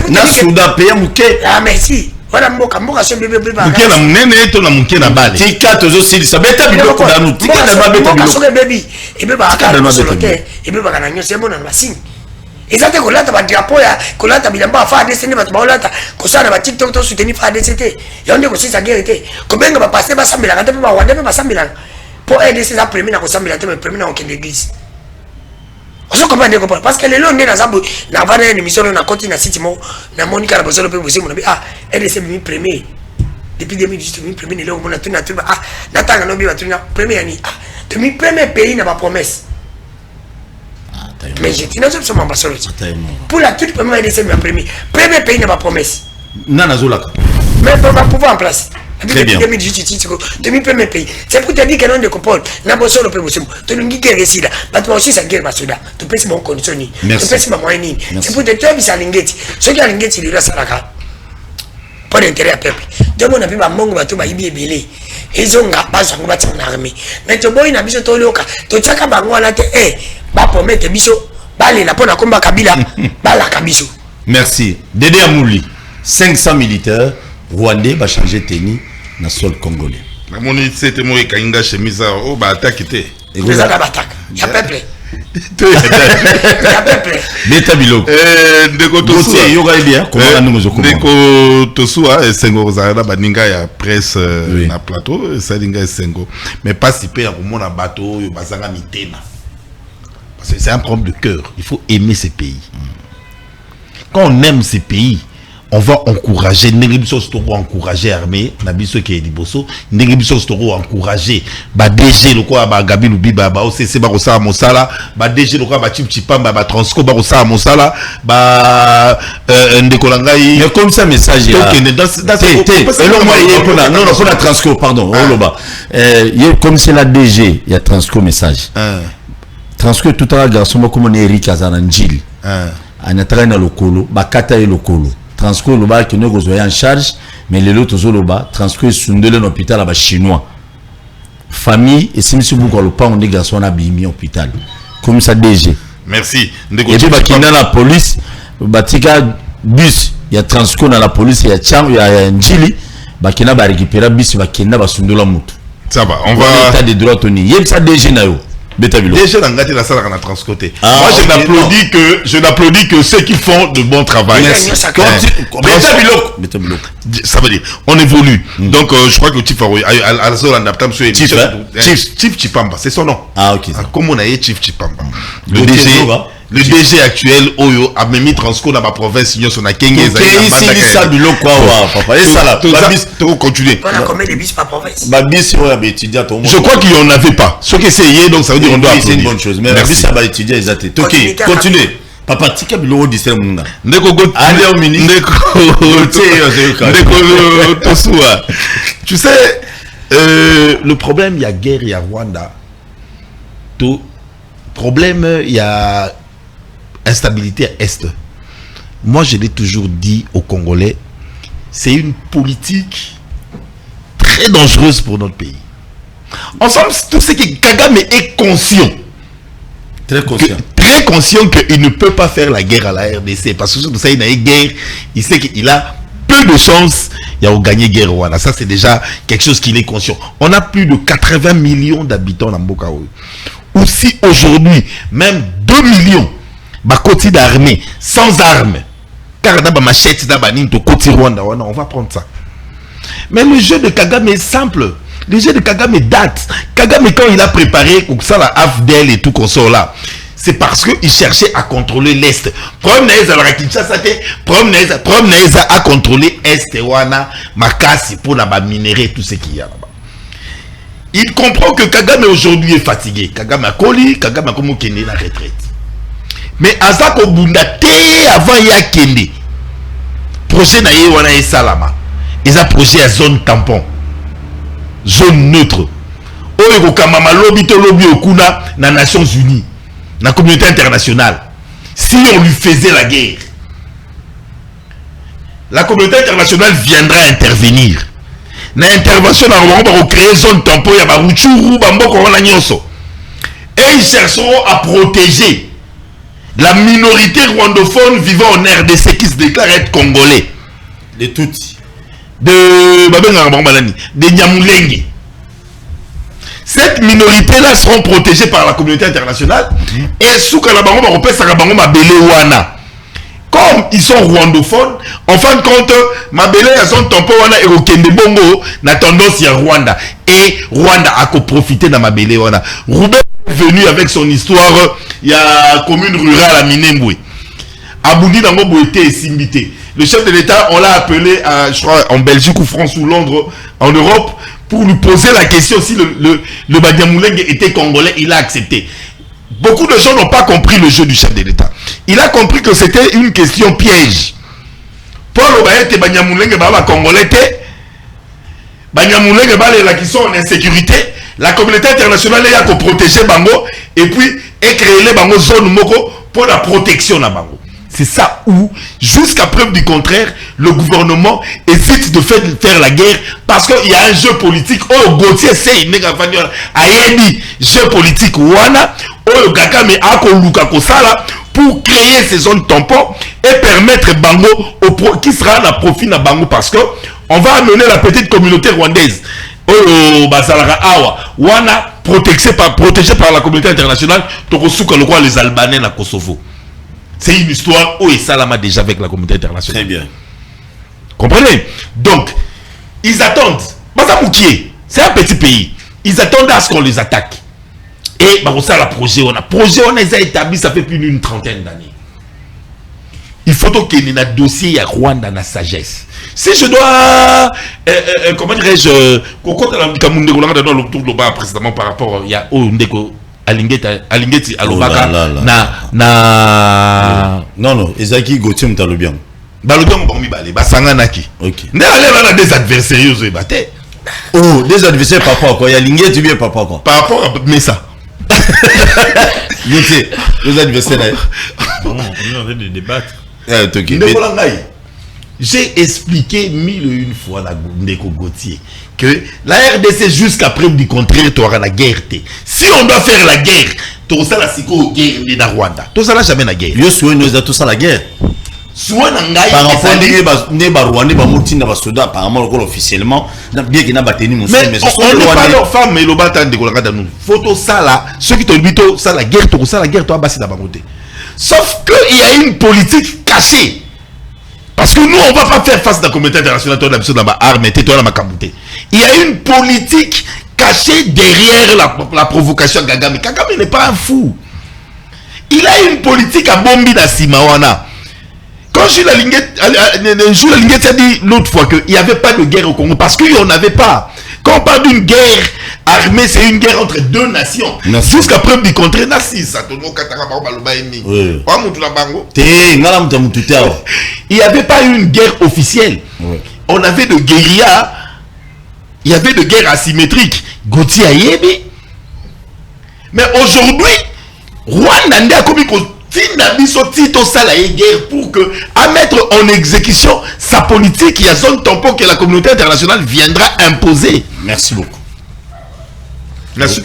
na soda paye muke ah merci voilà mboka so bebe ba muke na munene to na muke na bale tika tozo sili sa beta biloko na nous tika na ba beta biloko so bebe e be ba ka solote e be ba kana nyose mona na basini ezate ko lata ba drapeau ya ko lata bilamba fa ADC ne ba ba lata ko sana ba TikTok to soutenir fa ADC te yonde ko sisa guerre te ko benga ba passer ba sambela kata ba wande ba sambela pour aider ces après na ko sambela te mais premier na okende église on se comprend de comprendre parce que les longs na zabu na vana une mission na côté na city mo na Monica na bosolo pe bosimu na ah ADC mi premier depuis 2018 mi premier le on a tuna ah na tanga no bi ba tuna premier ni ah de mi premier pays na ba promesse Mais j'ai dit, non, je suis mon ambassadeur. Pour la toute première année, c'est ma première. Premier pays n'a pas promesse. Nana Zolaka. Mais on va pouvoir en place. Très bien. 2018, premier pays. C'est pour te dire que non de comprendre. N'a pas le premier. Tu n'as guerre ici là. Mais tu aussi sa guerre masoda. Tu peux mon condition. Tu peux ma moyenne. C'est pour te dire que ça lingeti. Ce qui a lingeti, il est là ça la carte. Pas d'intérêt à peuple. Deux mois n'avait pas mon bateau ba ibi belé. Ils ont pas ça on va en armée. Mais tu boy na biso to loka. Tu tsaka bango la te ba promettre biso ba les la pona komba kabila ba la kabiso. Merci. Dédé Amouli, 500 militaires rwandais va changer tenue dans le sol congolais. La monnaie c'était moi qui a chemise oh bah attaque était. Et vous avez attaque. Il y a peuple. Il y a peuple. Beta Biloko. Ndeko Tosua. Yoga yoga bien. Comment nous nous occupons. Ndeko Tosua Sengo Zara baninga ya presse na plateau ça dinga Sengo. Mais pas si peu à comment na bateau yo bazanga mitena. Parce que c'est un problème de cœur. Il faut aimer ces pays. Quand on aime ces pays, on va encourager encourager l'armée nabiso qui est liboso nebiso storo encourager ba DG le quoi ba Gabi Lubiba ba OCC ba Rosa Mosala ba DG le quoi ba Chip Chipamba ba Transco ba Rosa Mosala ba Ndekolangai. Mais comme ça message là non pour la Transco pardon Oloba comme c'est la DG il y a Transco message Transco tout à l'heure garçon comme on est Eric Azananjili anataka na lokolo bakata e lokolo Transco loba qui ne gozoya en charge mais les autres zoloba Transco sundele na hôpital à ba chinois famille et simisi buko lo pa on des garçons na bimi hôpital comme ça DG. Merci. Et puis bakina la police batika bus il y a Transco dans la police il y a Cham il y a Njili bakina ba récupérer bus bakina ba sundola mutu. Ça va on va état de droit toni yeb ça DG na yo. Déjà dans la salle on a transcoté. Moi je n'applaudis que ceux qui font de bon travail. Ça veut dire on évolue. Donc je crois que Chief Chipamba c'est son nom. Ah ok. Comme on a eu Chief Chipamba. Le DG actuel Oyo a même mis Transco dans ma province sinon son a Kenya ça biloko papa et ça là tout continuer. On a combien de bis par province? Je crois qu'il y en avait pas. Ce qui essayé donc ça veut dire on doit c'est une bonne chose mais la bis ça va étudier les athées. OK, continuez. Papa tika biloko disere munga. Ndeko allez au ministre. Ndeko Tosua. Tu sais le problème il y a guerre il y a Rwanda. Tout problème il y a instabilité à Est. Moi, je l'ai toujours dit aux Congolais, c'est une politique très dangereuse pour notre pays. Ensemble, tout ce que Kagame est conscient. Très conscient. Très conscient qu'il ne peut pas faire la guerre à la RDC. Parce que tout ça, il a une guerre. Il sait qu'il a peu de chances il y a gagné guerre Rwanda. Ça, c'est déjà quelque chose qu'il est conscient. On a plus de 80 millions d'habitants dans Mbokaoui. Aussi aujourd'hui, même 2 millions bah côté d'armée sans armes car dans machette dans baninto côté Rwanda on va prendre ça. Mais le jeu de Kagame est simple. Le jeu de Kagame date. Kagame quand il a préparé comme ça la AFDL et tout qu'on sort là, c'est parce que il cherchait à contrôler l'Est. Problème à la Kinshasa problème à contrôler Est wana makasi pour la minerai tout ce qu'il y a là-bas. Il comprend que Kagame aujourd'hui est fatigué. Kagame a collé, Kagame a comme Kende la retraite. Mais Azako Bundate avant ya Kende. Projet na ye wana e salama. Ils a projet à zone tampon. Zone neutre. Oyo ko kamama lobby to lobby okuna na Nations Unies, na communauté internationale. Si on lui faisait la guerre, la communauté internationale viendra intervenir. Na intervention na on va créer zone tampon ya ba Ruchuru bamboko wana nyonso. Et ils chercheront à protéger la minorité rwandophone vivant en RDC qui se déclare être congolais. De Tutsi. De Nyamulenge. Cette minorité-là seront protégées par la communauté internationale. Et sous que la bango européenne sera bango mabele wana. Comme ils sont rwandophones, en fin de compte, mabele a son tampon wana et okende bongo na tendance ya Rwanda. Et Rwanda a profité de mabele wana. Roubaix est venu avec son histoire, il y a commune rurale à Minembwe. Aboundi Nangobo était simbité. Le chef de l'État, on l'a appelé, je crois, en Belgique ou France ou Londres, en Europe, pour lui poser la question si le Badiamouleng était congolais. Il a accepté. beaucoup de gens n'ont pas compris le jeu du chef de l'État. Il a compris que c'était une question piège. Paul Obayete Banyamulenge Baba Congolais, Banyamulenge Baba qui sont en insécurité, la communauté internationale est là pour protéger Bango et puis créer les Bango zone moko pour la protection à Bango. C'est ça où, jusqu'à preuve du contraire, le gouvernement hésite de faire la guerre parce qu'il y a un jeu politique. Oh, Gauthier, c'est une jeu politique. Wana, oh, Gakame, Ako, Luka, Kosala, pour créer ces zones tampons et permettre Bango, qui sera à profit à Bango parce que on va amener la petite communauté rwandaise. Oh, Basalara, Awa, Wana, protégé par la communauté internationale, Tokosuka, le roi, les Albanais, à Kosovo. C'est une histoire où ils salama déjà avec la communauté internationale. Très bien. Comprenez? Donc, ils attendent. C'est un petit pays. Ils attendent à ce qu'on les attaque. Et ça, le projet, on a établi, ça fait plus d'une trentaine d'années. Il faut qu'il y ait un dossier à Rwanda dans la sagesse. Si je dois, comment dirais-je, précédemment par rapport à Alingeti Alobaka non Ezaki Gauthier Mtalobian Balobian Bomi Balé Basanganaki. OK. Né aller des adversaires aux batté. Oh, des adversaires papa quoi, il y a Lingeti bien papa quoi. Par rapport à Messa. Les adversaires là. On est en train de débattre. J'ai expliqué 1001 fois à Ndeko Gauthier que la RDC jusqu'à preuve du contraire tu auras la guerre. Si on doit faire la guerre, tout ça la siko guerre dans Rwanda. Tout ça là jamais la guerre. Yo souhaite nous a tout ça la guerre. Soit nangai par rapport ne ba Rwanda ba mutinda ba Soudan apparemment officiellement bien qu'il n'a pas tenu mon mais on n'est pas leur femme mais le batan de Kolanga dans nous. Photo ça là, ceux qui t'ont dit ça la guerre, tout ça la guerre toi bassi d'abord côté. Sauf que il y a une politique cachée. Parce que nous, on ne va pas faire face à la communauté internationale, toi, dans ma arme, toi, dans ma kabouté. Il y a une politique cachée derrière la provocation de Kagame. Kagame n'est pas un fou. Il a une politique à Bombi dans Simawana. Quand Jules Alinguet a dit l'autre fois qu'il n'y avait pas de guerre au Congo, parce qu'il n'y en avait pas. Quand on parle d'une guerre armée, c'est une guerre entre deux nations. Jusqu'à preuve du contraire, il n'y avait pas une guerre officielle. On avait de guérilla, il y avait de guerre asymétrique. Gauthier Ayebi. Mais aujourd'hui, Rwanda n'a commis guerre pour que, à mettre en exécution sa politique, il y a zone tampon que la communauté internationale viendra imposer. Merci beaucoup. Merci,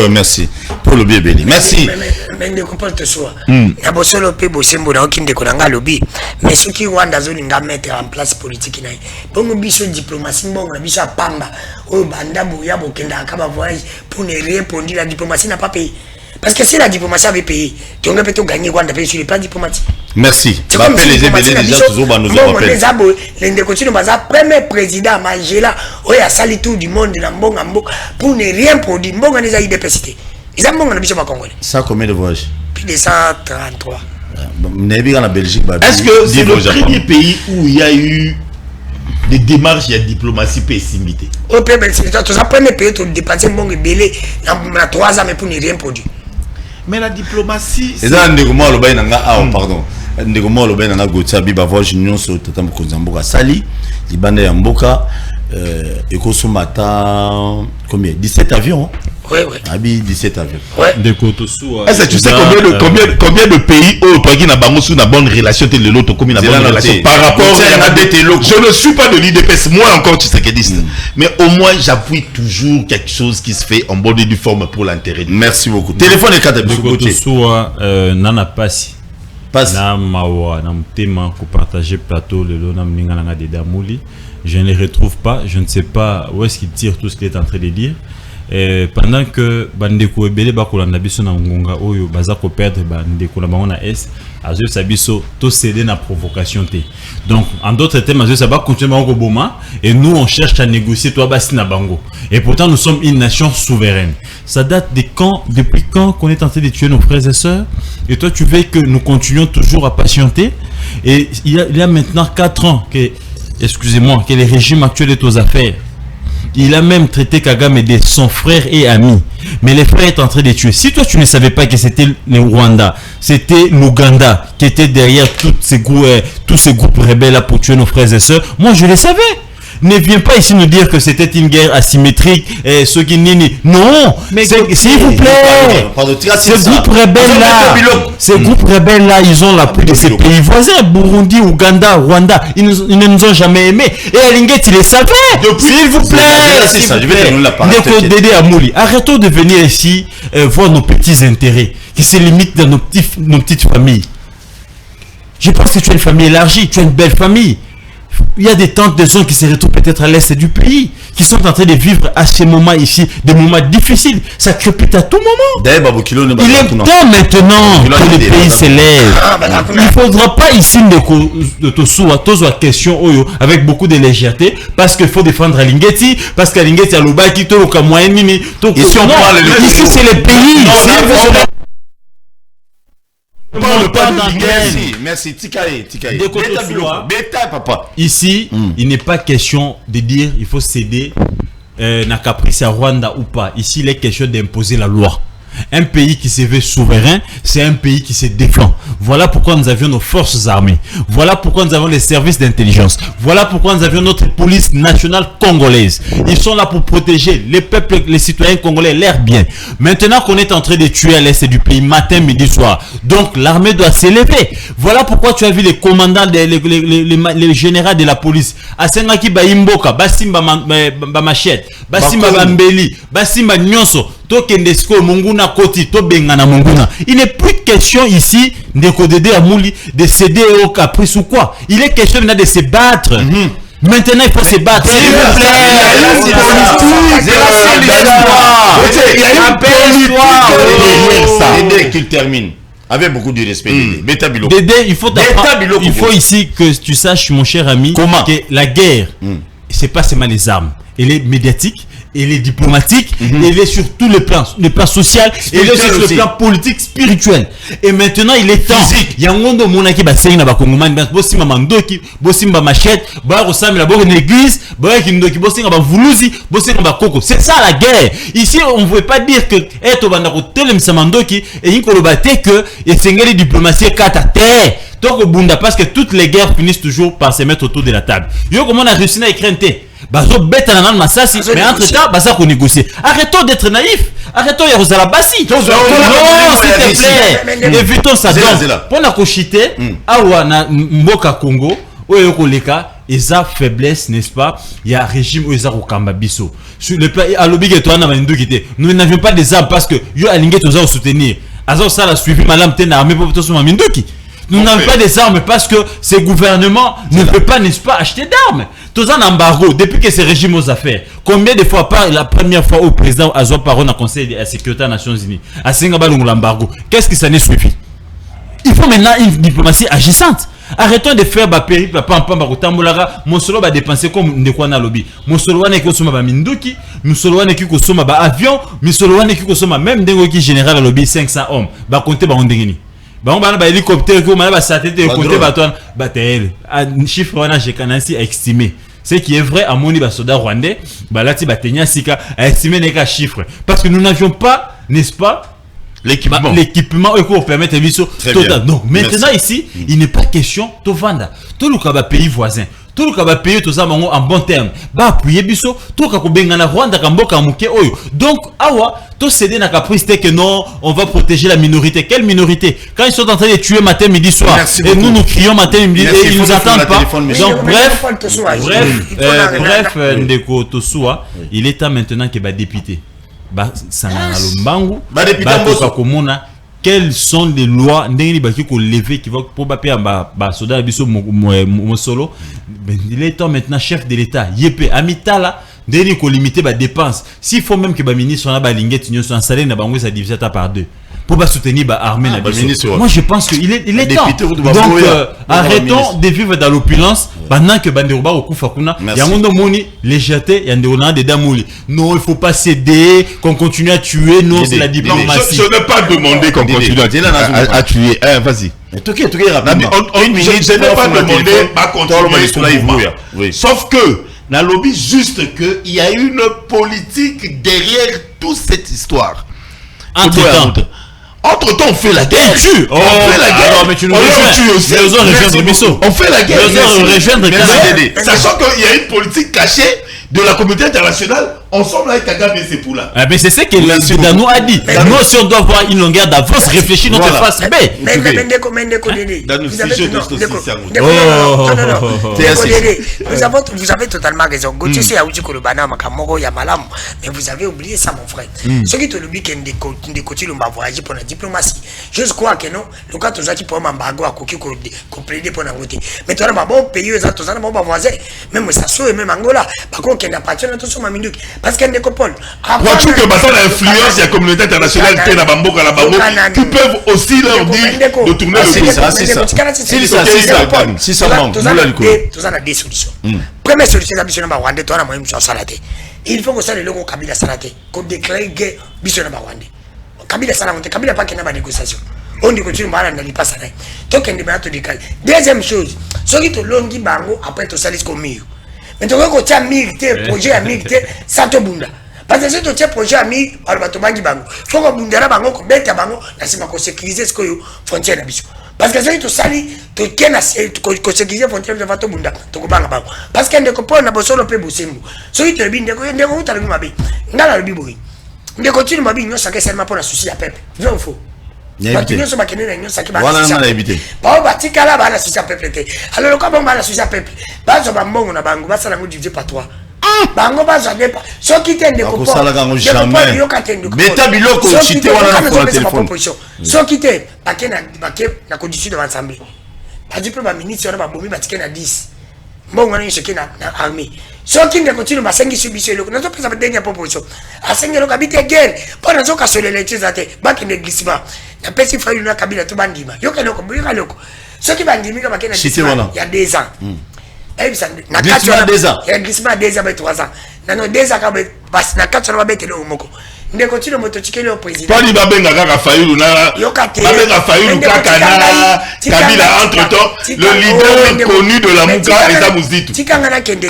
merci pour le bien béni. Merci. Mais ne comprends pas soi. Na bosolo pe bosembo na okinde konanga lobby. Mais ce qui Rwanda zone nga mettre en place politique na. Bongo biso diplomatie bongo na biso pamba. O banda boya bokenda akaba voyage pour ne répondre la diplomatie n'a pas payé. Parce que si la diplomatie avait payé, tu aurais peut-être gagné Rwanda sur le plan diplomatique. Merci. C'est comme si les premier président Mandela, a sali tout du monde pour ne rien produire. Mbongo les a idépécité. Ils ont Congolais. Ça combien de voyages? Plus de 133. Est-ce que c'est le premier pays où il y a eu des démarches de diplomatie pessimité? Au premier pays, tu dépasses Mbongo et Belé dans 3 ans pour ne rien produire. Mais la diplomatie. C'est ça, pardon. Ndegoma Loben na Gauthier Biba voyage union sur Tatam Konzamboka Sali, Libanda ya Mboka, Ekosomata, combien 17 avions. Oui. Abi 17 avions. Ouais. Est-ce que tu sais combien de pays où toi qui n'a pas une bonne relation de l'autre comme une bonne relation par rapport à je ne suis pas de l'IDPS, moi encore tu sais que dis. Mais au moins j'appuie toujours quelque chose qui se fait en bonne et due forme pour l'intérêt. Merci beaucoup. Téléphone est 4 nana pasi. Na mawa na mtema ko partager plateau le lo na mninga na de damouli. Je ne les retrouve pas, je ne sais pas où est-ce qu'il tire tout ce qu'il est en train de dire. Et pendant que bandeko ebele ba kolanda biso na ngonga oyo baza ko perdre bandeko na bango na S azo sabiso to céder na provocation t. Donc en d'autres termes azo ça va continuer bango boma et nous on cherche à négocier toi basi na bango. Et pourtant nous sommes une nation souveraine. Ça date de quand, depuis quand qu'on est en train de tuer nos frères et sœurs et toi tu veux que nous continuions toujours à patienter et il y a maintenant 4 ans que excusez-moi que le régime actuel est aux affaires. Il a même traité Kagame de son frère et ami. Mais les frères étaient en train de tuer. Si toi tu ne savais pas que c'était le Rwanda, c'était l'Ouganda qui était derrière tous ces groupes rebelles là pour tuer nos frères et sœurs, moi je le savais. Ne viens pas ici nous dire que c'était une guerre asymétrique et ce qui nini. Non, mais s'il vous plaît, ces groupes rebelles là, ils ont l'appui de ces pays voisins, Burundi, Ouganda, Rwanda, ils ne nous ont jamais aimés. Et Alingeti les savait. S'il vous plaît, arrêtons de venir ici voir nos petits intérêts qui se limitent dans nos petites familles. Je pense que tu as une famille élargie, tu as une belle famille. Il y a des tantes, des zones qui se retrouvent peut-être à l'est du pays, qui sont en train de vivre à ces moments ici, des moments difficiles. Ça crépite à tout moment. Il est temps maintenant que le pays s'élève. Il ne faudra pas ici de te question avec beaucoup de légèreté, parce qu'il faut défendre Alingeti, parce qu'Alingeti a le bas qui te le moyen mini. Ici c'est le pays. Merci. Tikaye. Papa. Ici, il n'est pas question de dire il faut céder na caprice à Rwanda ou pas. Ici, il est question d'imposer la loi. Un pays qui se veut souverain, c'est un pays qui se défend. Voilà pourquoi nous avions nos forces armées. Voilà pourquoi nous avons les services d'intelligence. Voilà pourquoi nous avions notre police nationale congolaise. Ils sont là pour protéger les peuples, les citoyens congolais, l'air bien. Maintenant qu'on est en train de tuer à l'est du pays, matin, midi, soir, donc l'armée doit s'élever. Voilà pourquoi tu as vu les commandants, les généraux de la police. Asengaki Baimboka, Basimba Machette, Basimba Bambeli, Basimba Nyonso. Il n'est plus question ici de céder au caprice ou quoi. Il est question maintenant de se battre. Maintenant, il faut se battre. S'il vous plaît. Dédé qu'il termine. Avec beaucoup de respect. Dédé, il faut ici que tu saches, mon cher ami, que la guerre, c'est pas seulement les armes. Elle est médiatique. Elle est diplomatique, elle est sur tous les plans social, elle est sur le plan politique, spirituel. Et maintenant, il est temps. Il y a un monde où monaki basengi na bakongomani, bosimba mandoki, bosimba machette, ba ressemble la une église, ba kindoki bosinga ba vuluzi, bosinga ba koko. C'est ça la guerre. Ici, on ne veut pas dire que eto banda ko telemisa mandoki et yiko lobate que esengeli diplomatie kata terre. Donc bunda parce que toutes les guerres finissent toujours par se mettre autour de la table. Yo comment on a réussi à écrire bazo beta na nan masasi mais entre temps baza ko négocier. Arrêtons d'être naïfs. Arrêtons ya rozala basi. Non, s'il te plaît. Évitons ça donc. Pour na kochité awa na mboka Congo oyo koleka eza faiblesse, n'est-ce pas? Il y a un régime où ils ont kamba biso. Sur le plan à l'obligé toi na bandu kité. Nous n'avions pas des armes parce que yo alingé toza au soutenir. Azo ça la suivi madame tena armée pour tout mindoki. Nous n'avons pas des armes parce que ces gouvernements ne peuvent pas, n'est-ce pas, acheter d'armes. Tous en embargo, depuis que ces régimes aux affaires, combien de fois par la première fois au président Azor Parole au Conseil de la Sécurité des Nations Unies, à Singabalung l'embargo, qu'est-ce que ça n'est suivi? Il faut maintenant une diplomatie agissante. Arrêtons de faire ba périple pam barotambolara, mosolo ba dépenser comme ndekwana lobby. Mosolo wana ki kosoma ba minduki, mosolo wana ki kosoma ba avion, mosolo wana ki kosoma même dengo ki général lobby 500 hommes, ba compter ba ondengini. Bah on va hélicoptère que on va satellite côté bateau batel chiffre on a j'ai estimé ce qui est vrai à moni ba soda rwandais bah là ti batenya sika a estimé les cas chiffres parce que nous n'avions pas, n'est-ce pas, l'équipement pour permettre viso total. Non, maintenant ici il n'est pas question de vendre tout le cas pays voisin. Tout le cas pays tout ça en bon terme ba appuyer biso tout ka kobenga na Rwanda ka mboka muke oyo. Donc awa tout céder na caprice que non, on va protéger la minorité. Quelle minorité? Quand ils sont en train de tuer matin midi soir et nous crions matin midi et ils nous attendent pas. Donc bref ndeko tosua, il est temps maintenant que ba député ba sangana lombangu ba to komona quelles sont les lois ndenge baki ko lever qui va pour ba soda biso mosolo. Il est temps maintenant chef de l'état yepé amitala ndenge ko limiter ba dépenses. S'il faut même que ba ministre na ba lingeti nyo son salaire na bango ça diviser par deux pour pas soutenir ba armée na biso. Moi je pense que il est temps. Donc arrêtons de vivre dans l'opulence pendant que banderoba okufa kuna yangondo moni légèreté yandona de damoli. Non, il faut pas céder, qu'on continue à tuer, non, c'est la diplomatie. Je ne vais pas demander qu'on continue à tuer. Vas-y. Je n'ai pas demandé pas contrôler. Sauf que na lobby juste que il y a une politique derrière toute cette histoire. Entre-temps, on fait la guerre. On fait la guerre. Alors, mais tu nous rejoins aussi. On fait la guerre. Sachant qu'il y a une politique cachée de la communauté internationale ensemble avec Kagame et ces poules-là. Mais c'est ce que Danou a dit. Nous, si on doit avoir une longueur d'avance, réfléchir notre face B. Mais vous avez totalement raison. Gauthier, c'est Aouti Kolobana, Makamoro, Yamalam. Mais vous avez oublié ça, mon frère. Ceux qui te l'oublient, qui ont voyagé pour la diplomatie. Je crois que non. Le cas, tous qui pour m'embargo à Koki, qu'on plaidait pour la route. Mais toi, on bon pays, tous on bon voisin. Même Sassou et même Angola. Par contre, qu'il n'y a pas de temps sur ma minute. Parce qu'elle n'est que Paul. Crois-tu que maintenant l'influence de la communauté internationale qui peuvent aussi leur dire de tourner le pays? Si ça manque, nous avons des solutions. Première solution, c'est que Rwanda, toi, on a salaté. Il faut que ça, le logo Kabila salaté, qu'on déclare guerre, Bissou na Rwanda. Kabila salaté, Kabila pas qu'il n'y a pas de négociation. On dit que tu ne vas pas ça. Donc, on est décalé. Deuxième chose, ceux qui te l'ont dit, après, tu salis comme mieux. Mais tu vois que tu as milité, projet à milité, ça te bunda. Parce que si tu as projet à milité, il faut que tu aies bango, que bango, na sécuriser ce que frontière d'habitude. Parce que si tu salis, tu as sécuriser frontière de vato bunda, tu as bango. Parce que tu as besoin de peu bosser. Si tu as bien, tu as bien, tu as bien, tu as bien, tu as bien, tu as pour la souci à peuple. Vrai ou faux? Alors le quand on va la souci à peuple, bazo bambongo na bango basala ngo diviser par toi. Bango bazo depa. So qui t'en découpe. Beta biloko chité wana na pour téléphone. So qui t'es baké na condition de l'assemblée. Pas du peu ba ministre na ba bomi ba tiké na 10. Mbongo na cheke na armée. So qui ne continue ba sengi subisio loko. Na to pesa ba dernière proposition. A sengi loko habite guerre. Pona zo ka solele tezate. Ba kende glissement. Na pesi fayu na kabila to bandima. Yoka loko, yoka loko. Ce qui va dire que il y a 2 ans. Na 4 ans. Il y a glissement 2 ans, 3 ans. Na 2 ans, na 4 ans, il y a moko. Ndé continue motochike le président. Toi, il va bien kaka Fayulu na. Babena Fayulu kaka na Kabila entre-temps, le leader connu de la Mouka et Zamouzditou. Tikangana kende.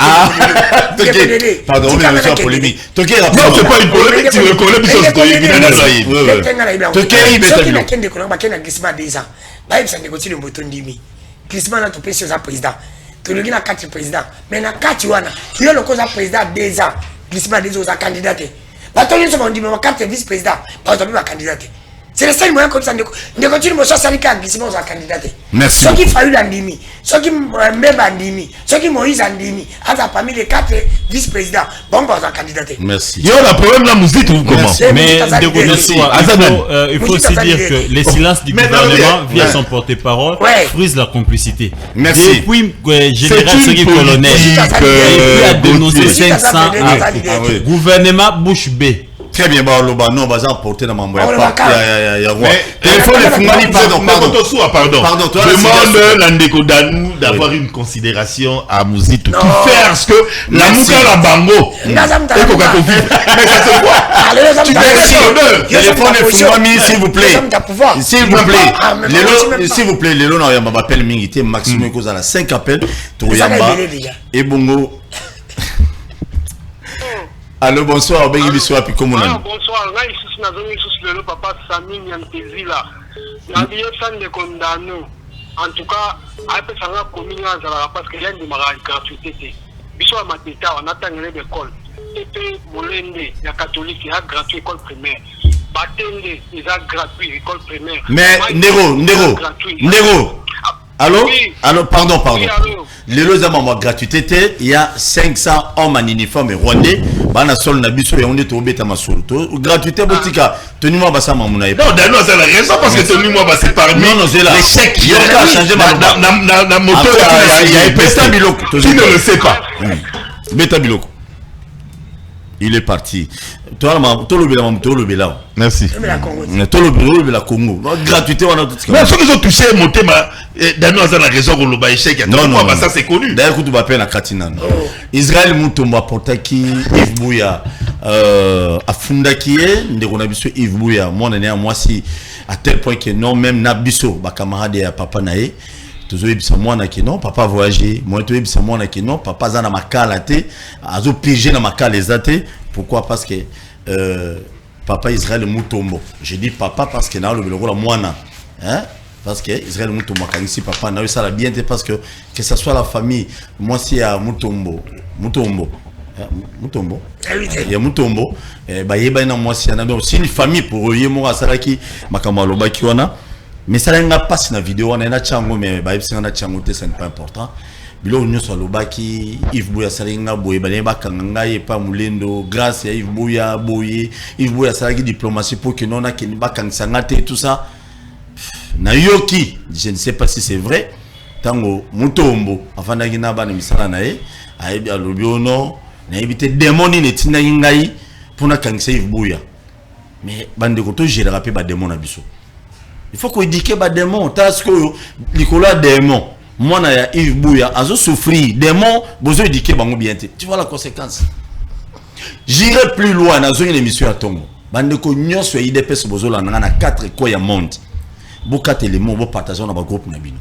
Pardon, on est dans une polémique. Non, c'est pas une polémique, tu reconnais plus ce que tu as dit. Tokei kende kono ba kena glissement 2 ans. Ba yebisa ndé continue motondimi. Glissement na to pesi za président. To le gina 4 président. Mais na 4 wana, yo le cause président 2 ans. Glissement 2 ans za candidat. Batoni sont dit ma carte vice-président, pas ma candidate. C'est le seul moyen comme ça de continuer mon salika glissement aux candidats. Merci. Ceux qui faillu l'andimi, ceux qui même andimi, ceux qui Moïse andimi, à parmi les 4 vice-présidents, bon aux candidats. Merci. Il y a un problème là, Mouzit ou comment? Mais il faut aussi dire que les silences du gouvernement via son porte-parole frisent la complicité. Merci. Depuis général Sogui colonel, il a dénoncé 500 gouvernement bouche bée. Très bien, bah, non, on va porter dans ma main. Pardon. Demande l'Andeko Danou d'avoir une considération à Mouzitou. Qui fait parce que la Mouka la Bango. Mais ça se voit. Tu téléphone est Fumami, s'il vous plaît. S'il vous plaît, les lots, on va appeler Mingité, maximum, cause à la 5 appels. Et Bongo. Allô, bonsoir, Bengi Bissou, puis comment on bonsoir, là, ici, le papa Sami Nyankezila. La vie est de condamné. En tout cas, après ça, on a commis parce qu'il y a une gratuité. Bissou à Mateta, on attend l'école. Et puis, Molende, il y a catholique, il y a gratuit école primaire. Batende, il y a gratuit école primaire. Mais, Nero. Allô? Oui. Allô, pardon. Oui, allô. Les lois à gratuité, il y a 500 hommes en uniforme rwandais. Bana sol na biso et on est tombé à ma soul. Gratuité, botika. Tenez-moi, bah ça m'a mon aïe. Non, Dano, c'est la raison parce que tenez-moi, bah c'est parmi. Non, c'est là. Les chèques. Il y a changé ma moto. Il y a Beta Biloko. Tu ne le sais pas. Beta Biloko. Il est parti. Toi, merci. La Congo. Gratuité, on a tout. Mais ceux qui ont touché mon thème, Dano a la raison pour le échec. Non, ça c'est connu. D'ailleurs, tu vas payer la Katinan. Israël Moutomba Portaki, Yves Bouya, à Fundaki, Nderonabiso Yves Bouya, moi, moi, si, à tel point que non, même Nabiso, ma camarade et papa Naé, Toujours ebisa mwana ki non papa voyager, moi to ebisa mwana ki non papa za na makala te, azo piger na makala ezate. Pourquoi? Parce que papa Israël Mutombo. Je dis papa parce que na le biloko la mwana, hein? Parce que Israël Mutombo kanisi papa na ça la bien parce que ça soit la famille, moi si à Mutombo. Il y a Mutombo, bah yeba na moi si donc c'est une famille pour eux moi salaki makamalo baki wana. Mais ça n'a pas passé dans la vidéo, on a un chango, mais ça n'est pas important. Bilo nous sur le baki, Yves Bouya salinga boye, baleba kanganga et pas moulendo, grâce à Yves Bouya boye, Yves Bouya salagi diplomatie pour que non a qui pas kangsangate et tout ça. Na yoki, je ne sais pas si c'est vrai. Tango Mutombo, enfin d'agina ban misala nae, aïe à l'obiono, na évité démoni netina ingai pour na kangsa Yves Bouya. Mais bande koto j'ai rappelé ba démon abiso. Il faut qu'on éduque les démons. Parce que Nicolas démon, moi na Yves Bouya, azo souffrir démon, besoin éduquer bango bien. Tu vois la conséquence. J'irai plus loin dans une émission à Tongo. Bande ko nyonso IDPS bozo la na 4 ko ya monde. Boka éléments bo partager na ba groupe na bino.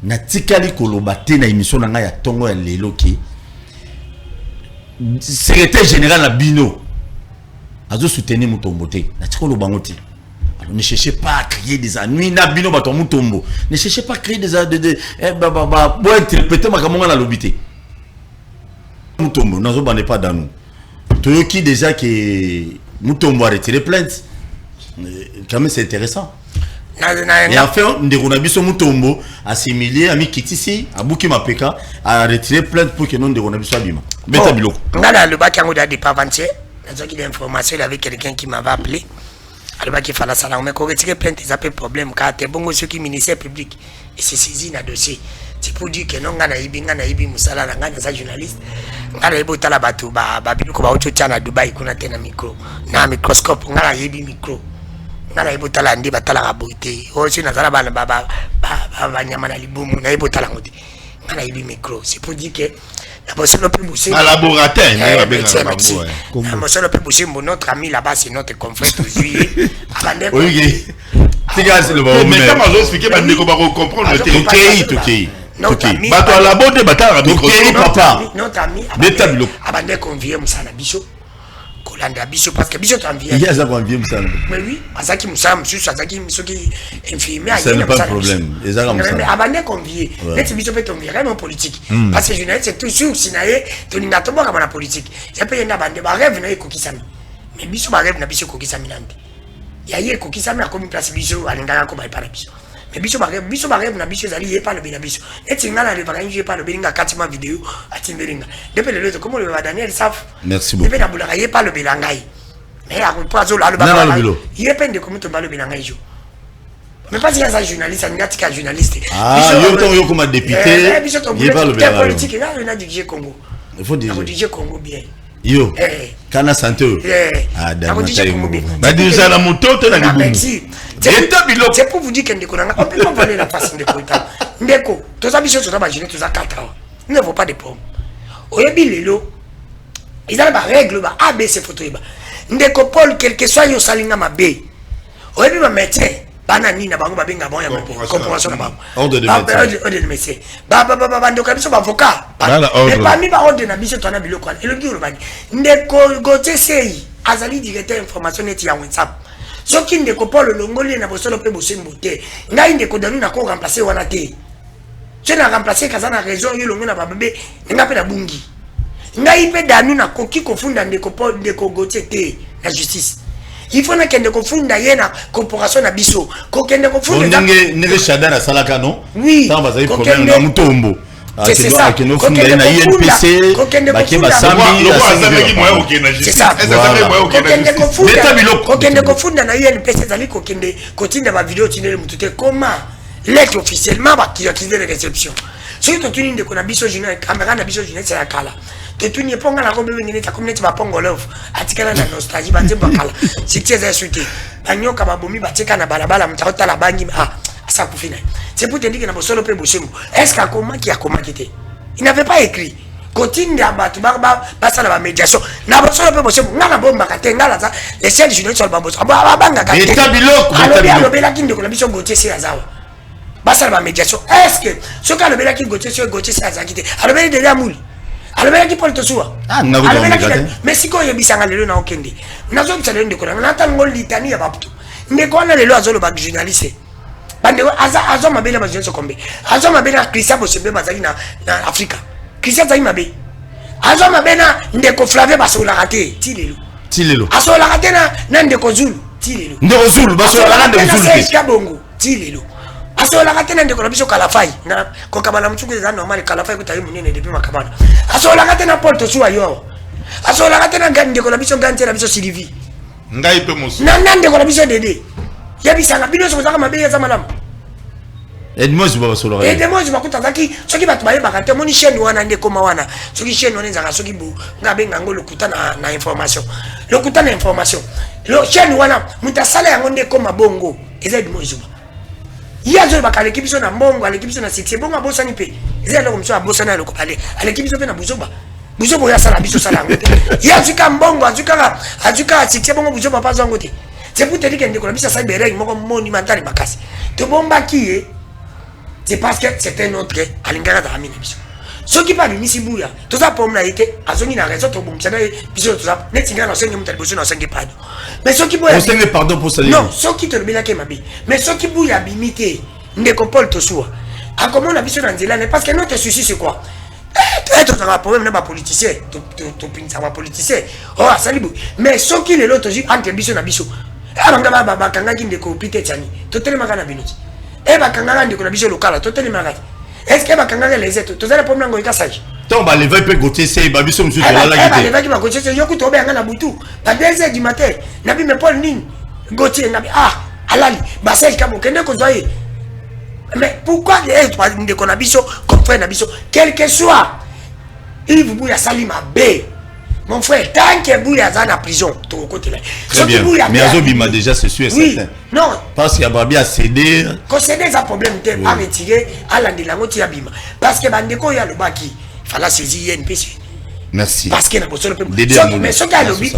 Na tikali ko lobate na émission na ya Tongo ya lelo ki secrétaire général na bino. Azo soutenir Mutombo te. Na tikolo bango te. Ne cherchez pas à créer des ennuis. Nabino bato Mutombo. Ne cherchez pas à créer des pour interpréter ma caméra la lobité. Mutombo, n'azo bande pas dans nous. Toyoki déjà que Mutombo a retiré plainte. Quand même c'est intéressant. Et enfin, Nderonabiso Mutombo a similé, a mis Kitisi, a bouqué ma peka, a retiré plainte pour que non Nderonabiso abima. Beta biloko. Ngala le bac en de pas avancer. Dans une information, il y avait quelqu'un qui m'avait appelé. Alors qu'il fallait ça, mais qu'on retire plainte, ils appellent problème car t'es bon ceux qui ministère public et c'est saisi dans dossier. C'est pour dire que non, ngana ibi musala na ngana za journaliste. Ngana ibo tala batu ba biluko ba ocho chana Dubai kuna tena micro na microscope ngana ibi micro. Ngana ibo tala ndi batala kabote. Ocho na zala bana ba nyama na libumu na ibo tala ngoti. Ngana ibi micro. C'est pour dire que un laboratoire, notre ami là-bas, c'est notre confrère toujours. Oui, c'est gars, c'est le bon. Mais comment vous expliquez, bah, ne pas comprendre le TKI. Notre ami, bah, toi, la bonne bataille, notre ami, abandonné convié, Moussana Bichot. Kolanda Bichot, parce que Bichot envie. Il y a ça convié, Moussana. Mais oui, Azaki Moussana, monsieur, Azaki Moussaki, infirmier. Ça n'est pas de problème. Mais abandonné convié. Net Bichot peut tomber vraiment politique. Parce que je n'ai c'est toujours Sinaé, tu n'as pas comme la politique. J'ai payé un abandonné, bah, rêve, n'a Kokisami. Mais Bichot, bah, rêve, n'a Bichot Kokisami. Il y a Kokisami a commis place Bichot, à l'Indara, comme il parle Bichot. Mais Bichot, bah, rêve, n'a Bichot, il pas le Bichot. Et tu n'as le bagage, il pas le Bélinga, 4 mois vidéo, à Timberinga. Depuis le comment le va Daniel savent. Merci beaucoup. Depuis la boulard, il pas le Bélangaï. Mais à quoi le bagage, il est peine de comment tu vas le Bélangaï. Mais pas si il y a un journaliste, un gars journaliste. Ah, il y a comme un député. Il n'y a pas le Bélangaï. Politique, il y a du DJ Congo. Il faut dire. Il y a du Congo bien. Yo, Kana Santé. Ah, d'accord. Déjà la moto, tu as la merci. C'est pour vous dire qu'on ne peut pas voler la face de Koita. Ndeko, tous les bichons sont imaginés, tous les 4 ans. Il ne faut pas de pommes. Au début, les lots, ils ont des règles, A, B, C, photo. Ndeko, Paul, quel que soit yo salinga ma B. Au début, ma médecin, banani na bango babenga bon ya compréhension na bango. Ordre de médecin. Ba ndoka biso ba avocat. Mais parmi ba ordre na biso tona biloko. Et le giro bani. Ndeko gote sei azali directeur information net ya WhatsApp. Soki ndeko Paul Longoli na bosolo pe bosembo te. Ngai ndeko danu na ko remplacer wana te. Je na remplacer kazana raison yo longo na ba bébé nga pe na bungi. Ngai pe danu na koki kofunda ndeko Paul ndeko gote te na justice. Il faut que nous confondions la corporation à Bisso. Nous Chada na salaka non? Oui. Problème na Mutombo. C'est ça. Que nous fondons na INPC. C'est ça. Comment lettre officiellement qui a utilisé les réceptions. Si tu as une de Konabiso Junior, caméra Nabiso Junior, c'est la cala. Tu n'es pas la robe de ta communauté, va pongo love. Atikala na nostalgie, va te bakala. Si tu es insulté, bagno kababomi, batika na balabala, mtauta la bangi, ah, ça pour finir. C'est pour te dire que n'a pas solo pe bossimo. Est-ce qu'à comment qui a comment quitté? Il n'avait pas écrit. Continue à battre, passe à la médiation. N'a pas solo pe bossimo, n'a la bombe makate, n'a la les chefs juniors sur le bambos. Abanga kate. État biloko. Alors bien, le belakin de Konabiso Gauthier c'est Azawa. basala ba médiation. Est-ce que ce cas le bela qui Gauthier c'est azakité. Alors bela de Mouli. Alors bela qui Paul Tosoua. Ah na go mais si ko yebisanga lelo na okende. Nazo bisala ndeko na natango litani ya baputo. Ndeko na lelo azolo ba journaliste. Bande azo mabela ba jeunesse kombe. Azo mabela Christian Bosebe bazali na Afrika. Christian zali mabe. Azo mabena ndeko Flavie basola raté tilelo. Asola raté na ndeko Zulu tilelo. Ndeko Zulu basola na ndeko Zulu. C'est bongo tilelo. Asola raté na ndeko na biso Kalafai na ko kabala mtsuku za normal Kalafai ko tayi munene depuis makabana. Asola raté na Paul Tosuwa yo. Asola raté na ndeko na biso Gante na biso Sylvie. Ngai pe mosu. Na ndeko na biso Dede. Yabisanga bino so za mabe ya malamu. Edmond Zuba basola. Edmond Zuba kutazaki soki batu baye bakate moni chaîne wana ndeko mawana. Soki chaîne wana nzanga soki bu ngabe ngango lokuta na information. Lokuta na information. Lo chaîne wana mutasala yango ndeko mabongo. Eza Edmond Zuba. Yazo bakale kibiso na mbongo, ale kibiso na site bongo abosani pe. Eza loko mso abosana loko pale. Ale kibiso pe na buzoba. Buzoba ya sala biso sala ngote. Yazuka mbongo, azuka site bongo buzoba pa zangote. C'est pour te dire que ndeko na biso sa bereng moko monumental makasi. To bomba ki c'est parce que c'est un autre alingara da amina biso. Ce qui parle misi bouya, tout ça pour me été azongi na raison to bom chana biso tout ça net singa na sengi mutal biso na sengi pardon. Mais ce qui bouya on sengi pardon pour ça. Non, ce qui te le bila ke mabi. Mais ce qui bouya bimité ndeko Paul Tosuwa. A comment na biso na nzela parce que notre souci c'est quoi? Être un problème na ba politicien, to pinza ba politicien. Oh, salibu. Mais ce qui le l'autre entre biso na biso. Abanga ba kanga ki ndeko pite tchani. To tele makana binuti. Eba kanganga ndiko na biso lokala toteli magati. Est-ce que ba kanganga les eto tozala pomna ngo ikasai. Tant ba lever pe Gauthier c'est ba biso musu la la kité. Ba lever ki ba Gauthier c'est yoku to be ngana butu. Ba 2h du matin. Nabi me Paul nin. Gauthier nabi alali ba sel kamo kende ko zoye. Mais pourquoi les ndiko na biso comprendre na biso quel que soit il vous bouya salima B. Mon frère, tant que Bouya est en prison, tout côté là. Très bien. Mais Azobi m'a déjà, c'est sûr et certain. Non. Parce qu'il y a pas bien cédé. Quand c'est des problèmes, à retirer, à la délangotie abîme. Parce que Bandeko, il y a le baki. Il fallait saisir NPC. Merci. Parce qu'il y a besoin de mais ce qu'il y a lobby,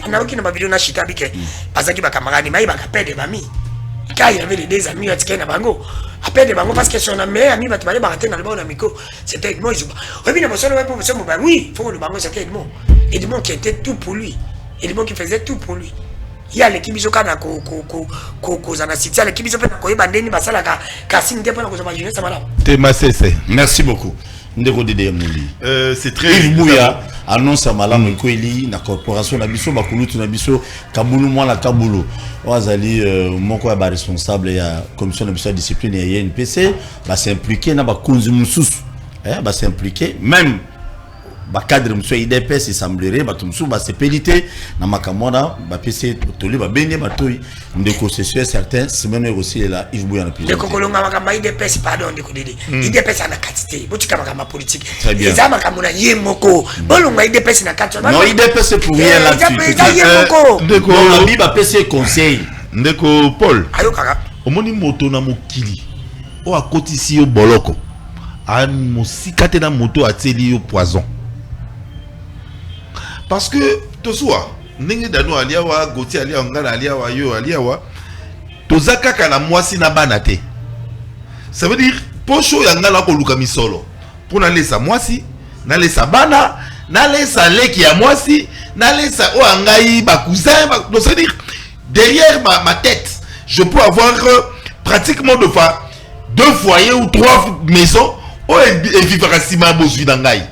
on a aucune vidéo na chita bike. Parce qu'il y a camarade, mais il va perdre des amis. Quand il y avait des amis, il y a bango. Après des bango parce que son meilleur ami va te parler barater dans le bon amico. C'était Edmond Zuba. Oui, mais besoin de pour monsieur Mouba. Oui, faut le bango c'était Edmond. Edmond qui était tout pour lui. Edmond qui faisait tout pour lui. Il y a l'équipe iso kana ko zana city l'équipe iso pe ko bandeni basala ka sinte pe na ko zama jeunesse mala. Merci beaucoup. Ndeko Dede Mouli. C'est très Yves Bouya annonce à Malam Koeli na corporation na biso bakulutu na biso Kabulu moi na Kabulu. Wazali moko ba responsable ya commission de biso discipline ya NPC ba s'impliquer na ba kunzi mususu. Ba s'impliquer même ba cadre musu IDPS semblerait ba tumsu ba sepelité na makamona ba PC toli ba bene ba toyi ndeko c'est sûr certain semaine aussi là Yves Bouya na plus. Ndeko kolonga makamba IDPS pardon ndeko Dede. IDPS ana katité botika makamba politique. Très bien. Eza makamona yemoko. Bolonga IDPS na katwa. Non IDPS pour rien là-dessus. Ndeko la biba PC conseil. Ndeko Paul. Ayo kaka. Omoni moto na mokili. O akotisi yo boloko. A mosikate na moto ateli yo poison. Parce que Tosuwa ndenge dano aliawa Gauthier aliawa ngana aliawa yo aliawa tozaka kala mwasi na banate. Ça veut dire pocho ya ngala ko luka misolo. Pour na lesa mwasi, na lesa bana, na lesa leki ya mwasi, na lesa o angai ba cousin, donc ça veut dire derrière ma tête, je peux avoir pratiquement deux foyers ou trois maisons et vivre à Sima Bosu d'angai.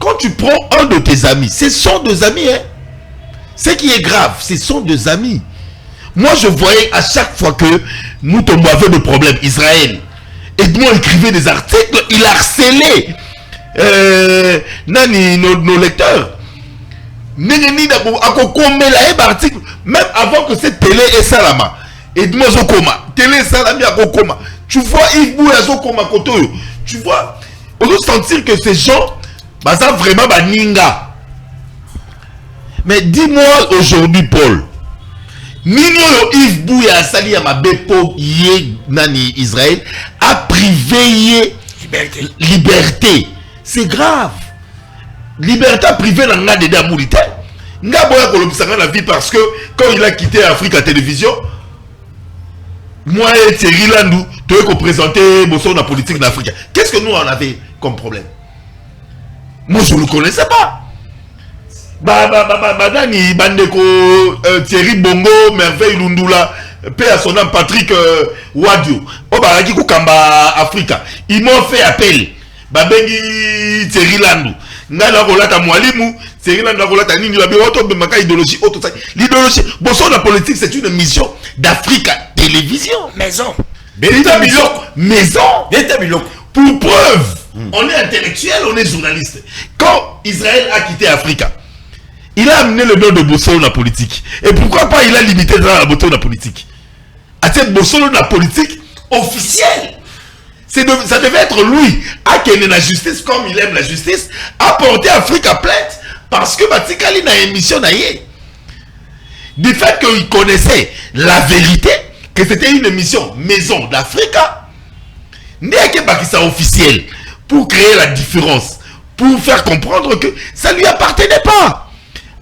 Quand tu prends un de tes amis, ce sont deux amis, hein. Ce qui est grave, ce sont deux amis. Moi, je voyais à chaque fois que nous tombons avec des problèmes, Israël, Edmond écrivait des articles, il harcelait nos lecteurs. Même avant que cette télé est salama, Edmond Zokoma, télé salami à Kokoma. Tu vois, Yves Bouya Zokoma Koto, tu vois, on doit sentir que ces gens, bah ça vraiment bah ninga. Mais dis-moi aujourd'hui, Paul, Nino Yves Bouya Sali à ma bepo yé nani Israël a privé liberté. C'est grave. Liberté privée dans la de Damoulité. Nga boya kolobisanga la vie parce que quand il a quitté Afrique à télévision, moi et Thierry Landou, tu veux présenter la politique d'Afrique. Qu'est-ce que nous on avait comme problème? Moi je ne le connaissais pas. Nani Bandeko, Thierry Bongo, Merveille Lundula, paix à son nom Patrick Wadio, Obaraki Kukamba Africa. Ils m'ont fait appel. Babengi Thierry Landou. Ngana Rolata Mwalimu, Thierry Landou Rolata Nini, idéologie, l'idéologie. Bon, la politique, c'est une mission d'Africa Télévision. Maison. Maison. Pour preuve, on est intellectuel, on est journaliste. Quand Israël a quitté Africa, il a amené le nom de Bosso la politique. Et pourquoi pas il a limité dans la Bosso la politique? À cette Bosso la politique officielle. Ça devait être lui, à qui la justice, comme il aime la justice, à porter Afrique à plainte, parce que Batikali n'a émission naïe. Du fait qu'il connaissait la vérité, que c'était une émission Maison d'Afrique, n'est que Bakissa officiel, pour créer la différence, pour faire comprendre que ça ne lui appartenait pas.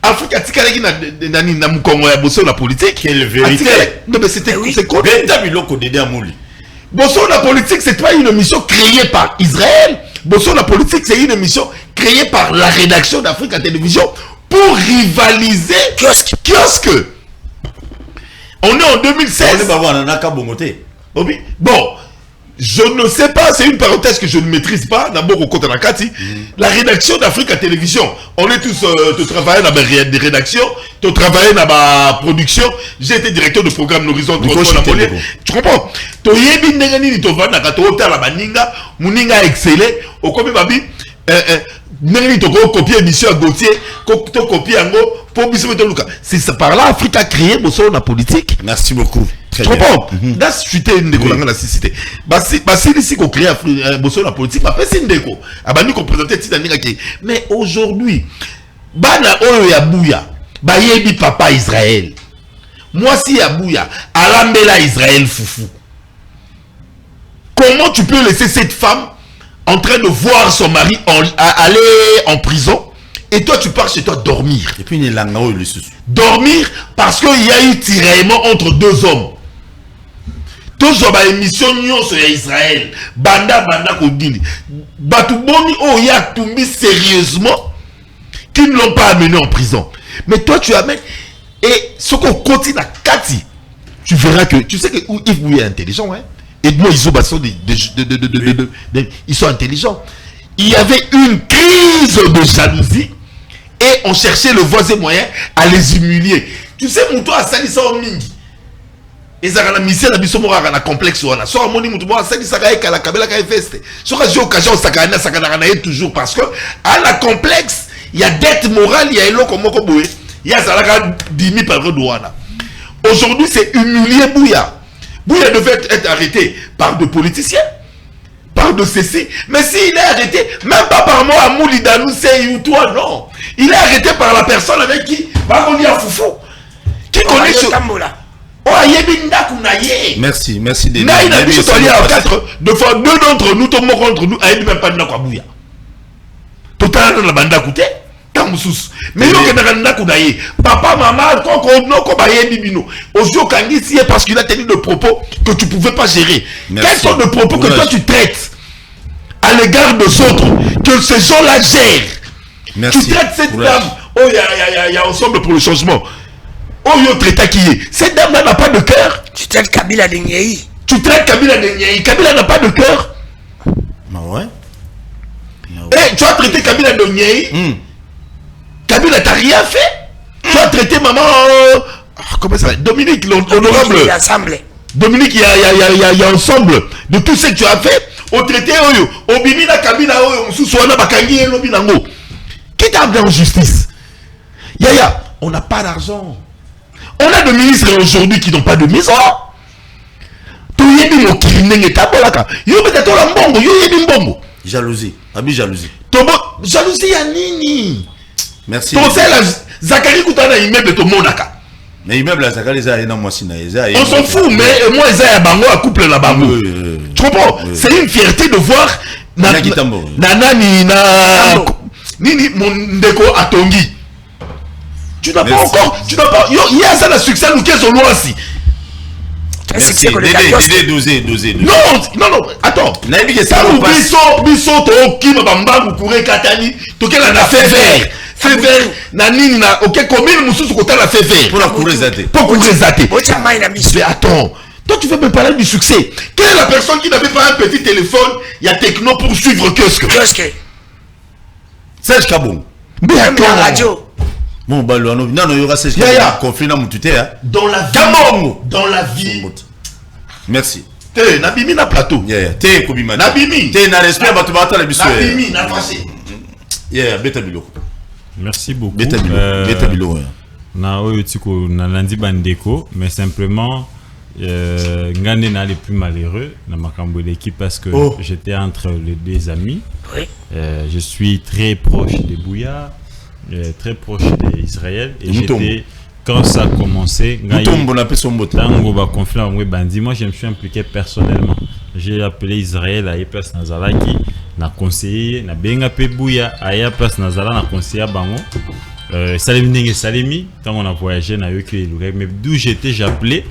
Afrique Tikali n'a Moukongo ya bosso la politique. Quelle vérité? Non mais c'était c'est quoi? Bosso la politique, c'est pas une émission créée par Israël. Bosso la politique, c'est une émission créée par la rédaction d'Afrique à Télévision pour rivaliser kiosque. On est en 2016. Bon, je ne sais pas, c'est une parenthèse que je ne maîtrise pas. D'abord au côté de la rédaction d'Afrique à Télévision. On est tous travaillés dans des rédactions, tu travailles dans la production. J'ai été directeur de programme Horizon. Tu comprends? Tu as excellé. Au comme babi, tu copier émission à Gauthier, tu copier Ango pour c'est par là Afrique a créé la politique. Merci beaucoup. Tu comprends? Là, je suis une déco dans la cité. Si ici qu'on crée la politique, c'est une déco. Abani qu'on présentait Titanik. Mais aujourd'hui, Bana Oyo Yabouya, Bayebi Papa Israël. Moi, si Yabouya, Alambela Israël Foufou. Comment tu peux laisser cette femme en train de voir son mari aller en prison et toi tu pars chez toi dormir? Et puis il est dormir parce qu'il y a eu tiraillement entre deux hommes. Tous les émissions sur Israël, banda kodini, batuboni oh ya tumbi sérieusement, qui ne l'ont pas amené en prison. Mais toi tu amènes et ce qu'on continue à Kati, tu verras que tu sais que Yves est intelligent, hein. Et moi ils sont intelligents. Il y avait une crise de jalousie et on cherchait le voisin moyen à les humilier. Tu sais, mon toit a sali ça au mingi. Et ça a la mission à biso mora na complexe wana. Soit moni mutu mo sali ça ka la kabela ka feste. Soit j'ai occasion ça ka na toujours parce que à la complexe, il y a dette morale, il y a eloko moko boye. Il y a ça la 10 000 par douane. Aujourd'hui, c'est humilier Bouya. Bouya devait être arrêté par des politiciens, par de ceci. Mais s'il est arrêté, même pas par moi, à Moulidanou, c'est ou toi, non. Il est arrêté par la personne avec qui Bagonia Foufou. Qui connaît ce... Merci, merci. Deux d'entre nous, tout le monde contre nous, a même pas de Bouya. Total, la bande à côté. Mais papa, maman, parce qu'il a tenu des propos que tu ne pouvais pas gérer. Quels sont les propos que toi tu traites à l'égard des autres, que ces gens-là gèrent? Merci. Tu traites cette dame, oh, il y a ensemble pour le changement. Oh, il y a traité qui est. Cette dame-là n'a pas de cœur. Tu traites Kabila de Niaï. Tu traites Kabila de Niaï. Kabila n'a pas de cœur. Ouais. Tu as traité Kabila de Niaï. Kabila t'a rien fait. Tu as traité maman comment ça va? Dominique l'honorable Dominique il y a ensemble de tout ce que tu as fait au traité oyo au bimina Kabila oyo sous-soana bakangi elobi nango qui t'a amené en justice. Yaya, on n'a pas d'argent. On a des ministres aujourd'hui qui n'ont pas de maison. Tu yebi mo kirinenge tabolaka. Yo beta la mbongo, yo yebi mbongo. Jalousie, abi jalousie. Tobo jalousie ya nini? Merci. Ton sel Zakari Koutana immeuble to monaka. Mais immeuble à Zakari ça est dans moi sina. On s'en fout mais moi ça ya bango à couple la bango. Tu comprends? C'est une fierté de voir Nana Nini mon ndeko atongi. Tu n'as pas encore, tu n'as pas il y a ça le succès nous qu'est-ce loin si. Merci. Dosé. Non, attends. Ça vous biso to ki bamba vous courir katani, to quel na fait vert. Na nini na OK commune mususu kota la fait vert. Pour la courir zaté. Mais attends. Toi, tu veux me parler du succès. Quelle est la personne qui n'avait pas un petit téléphone, il y a Techno pour suivre kiosque. Serge Kabong. Mais attends. Radio. Bon, bah, non, il y aura Serge Kabong. Conflit dans mon tuteur. Dans la vie. Dans la vie. Merci. T'es Nabimi na plateau. T'es Kobima. Nabimi. T'es na respect, bah, tu vas attendre les bisous. Nabimi, na passé. Beta Bilo. Merci beaucoup. Beta Bilo. Na oyotiko na landi bandeko, mais simplement Ngande n'a les plus malheureux dans ma cambo d'équipe parce que j'étais entre les deux amis. Oui. Je suis très proche de Bouya, très proche d'Israël et j'étais quand ça a commencé. Moi je me suis impliqué personnellement. J'ai appelé Israël à Place Nazalaki, na conseiller, na benga pe Bouya à Place Nazala na conseiller bango. Salemi, quand on a voyagé na yoki mais d'où j'étais j'appelais.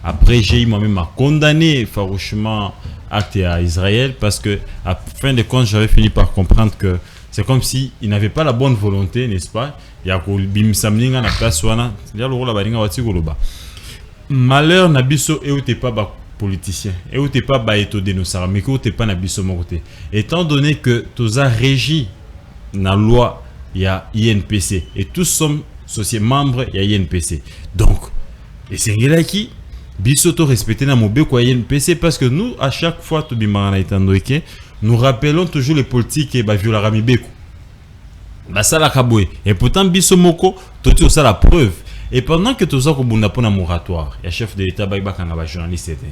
Après, j'ai moi-même condamné farouchement acte à Israël parce que, à fin de compte, j'avais fini par comprendre que c'est comme si il n'avait pas la bonne volonté, n'est-ce pas? Malheur nabiso et où t'es pas politicien, et où t'es pas éto dénonceur, mais où t'es pas nabiso mon côté. Étant donné que tous a régi la loi, il y a INPC et tous sommes société membre il y a INPC. Donc, et c'est là qui bisoto respecter na mobe quoi INPC parce que nous à chaque fois to bimana itandoike nous rappelons toujours les politiques et ba viola ramibeko. Ba sala kabwe et pourtant bisomoko toti ça la preuve et pendant que tous ça ko bunda pona moratoire, il y a chef de l'état ba kanga ba journaliste était.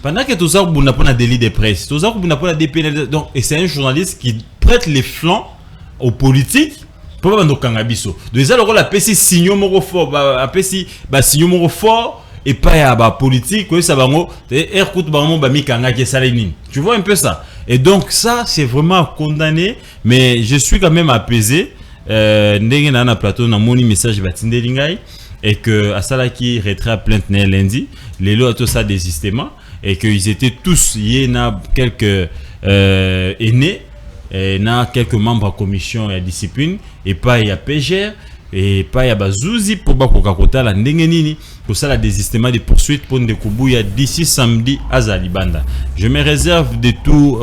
Pendant que tous ça ko bunda pona délit de presse, tous ça ko bunda pona DPN donc et c'est un journaliste qui prête les flancs aux politiques. Pour pas donc kangabiso. Déjà le rôle la PC signaux moro fort, PC signaux moro fort et pas ya politique, quoi ça va ngo écoute ba mi kanga qui salenine. Tu vois un peu ça. Et donc ça c'est vraiment condamné, mais je suis quand même apaisé. Ndenge na plateau na moni message batinde lingai et que asala qui retrait à plainte lundi, les lots tout ça désistement et que ils étaient tous y na quelques aînés. Et na quelques membres à commission et discipline et pas il y a PGR et pas il y a bazouzi pour ba kokakota la ndengenini pour ça la désistement des poursuites pour Ndekubuya d'ici samedi à Zalibanda. Je me réserve de tout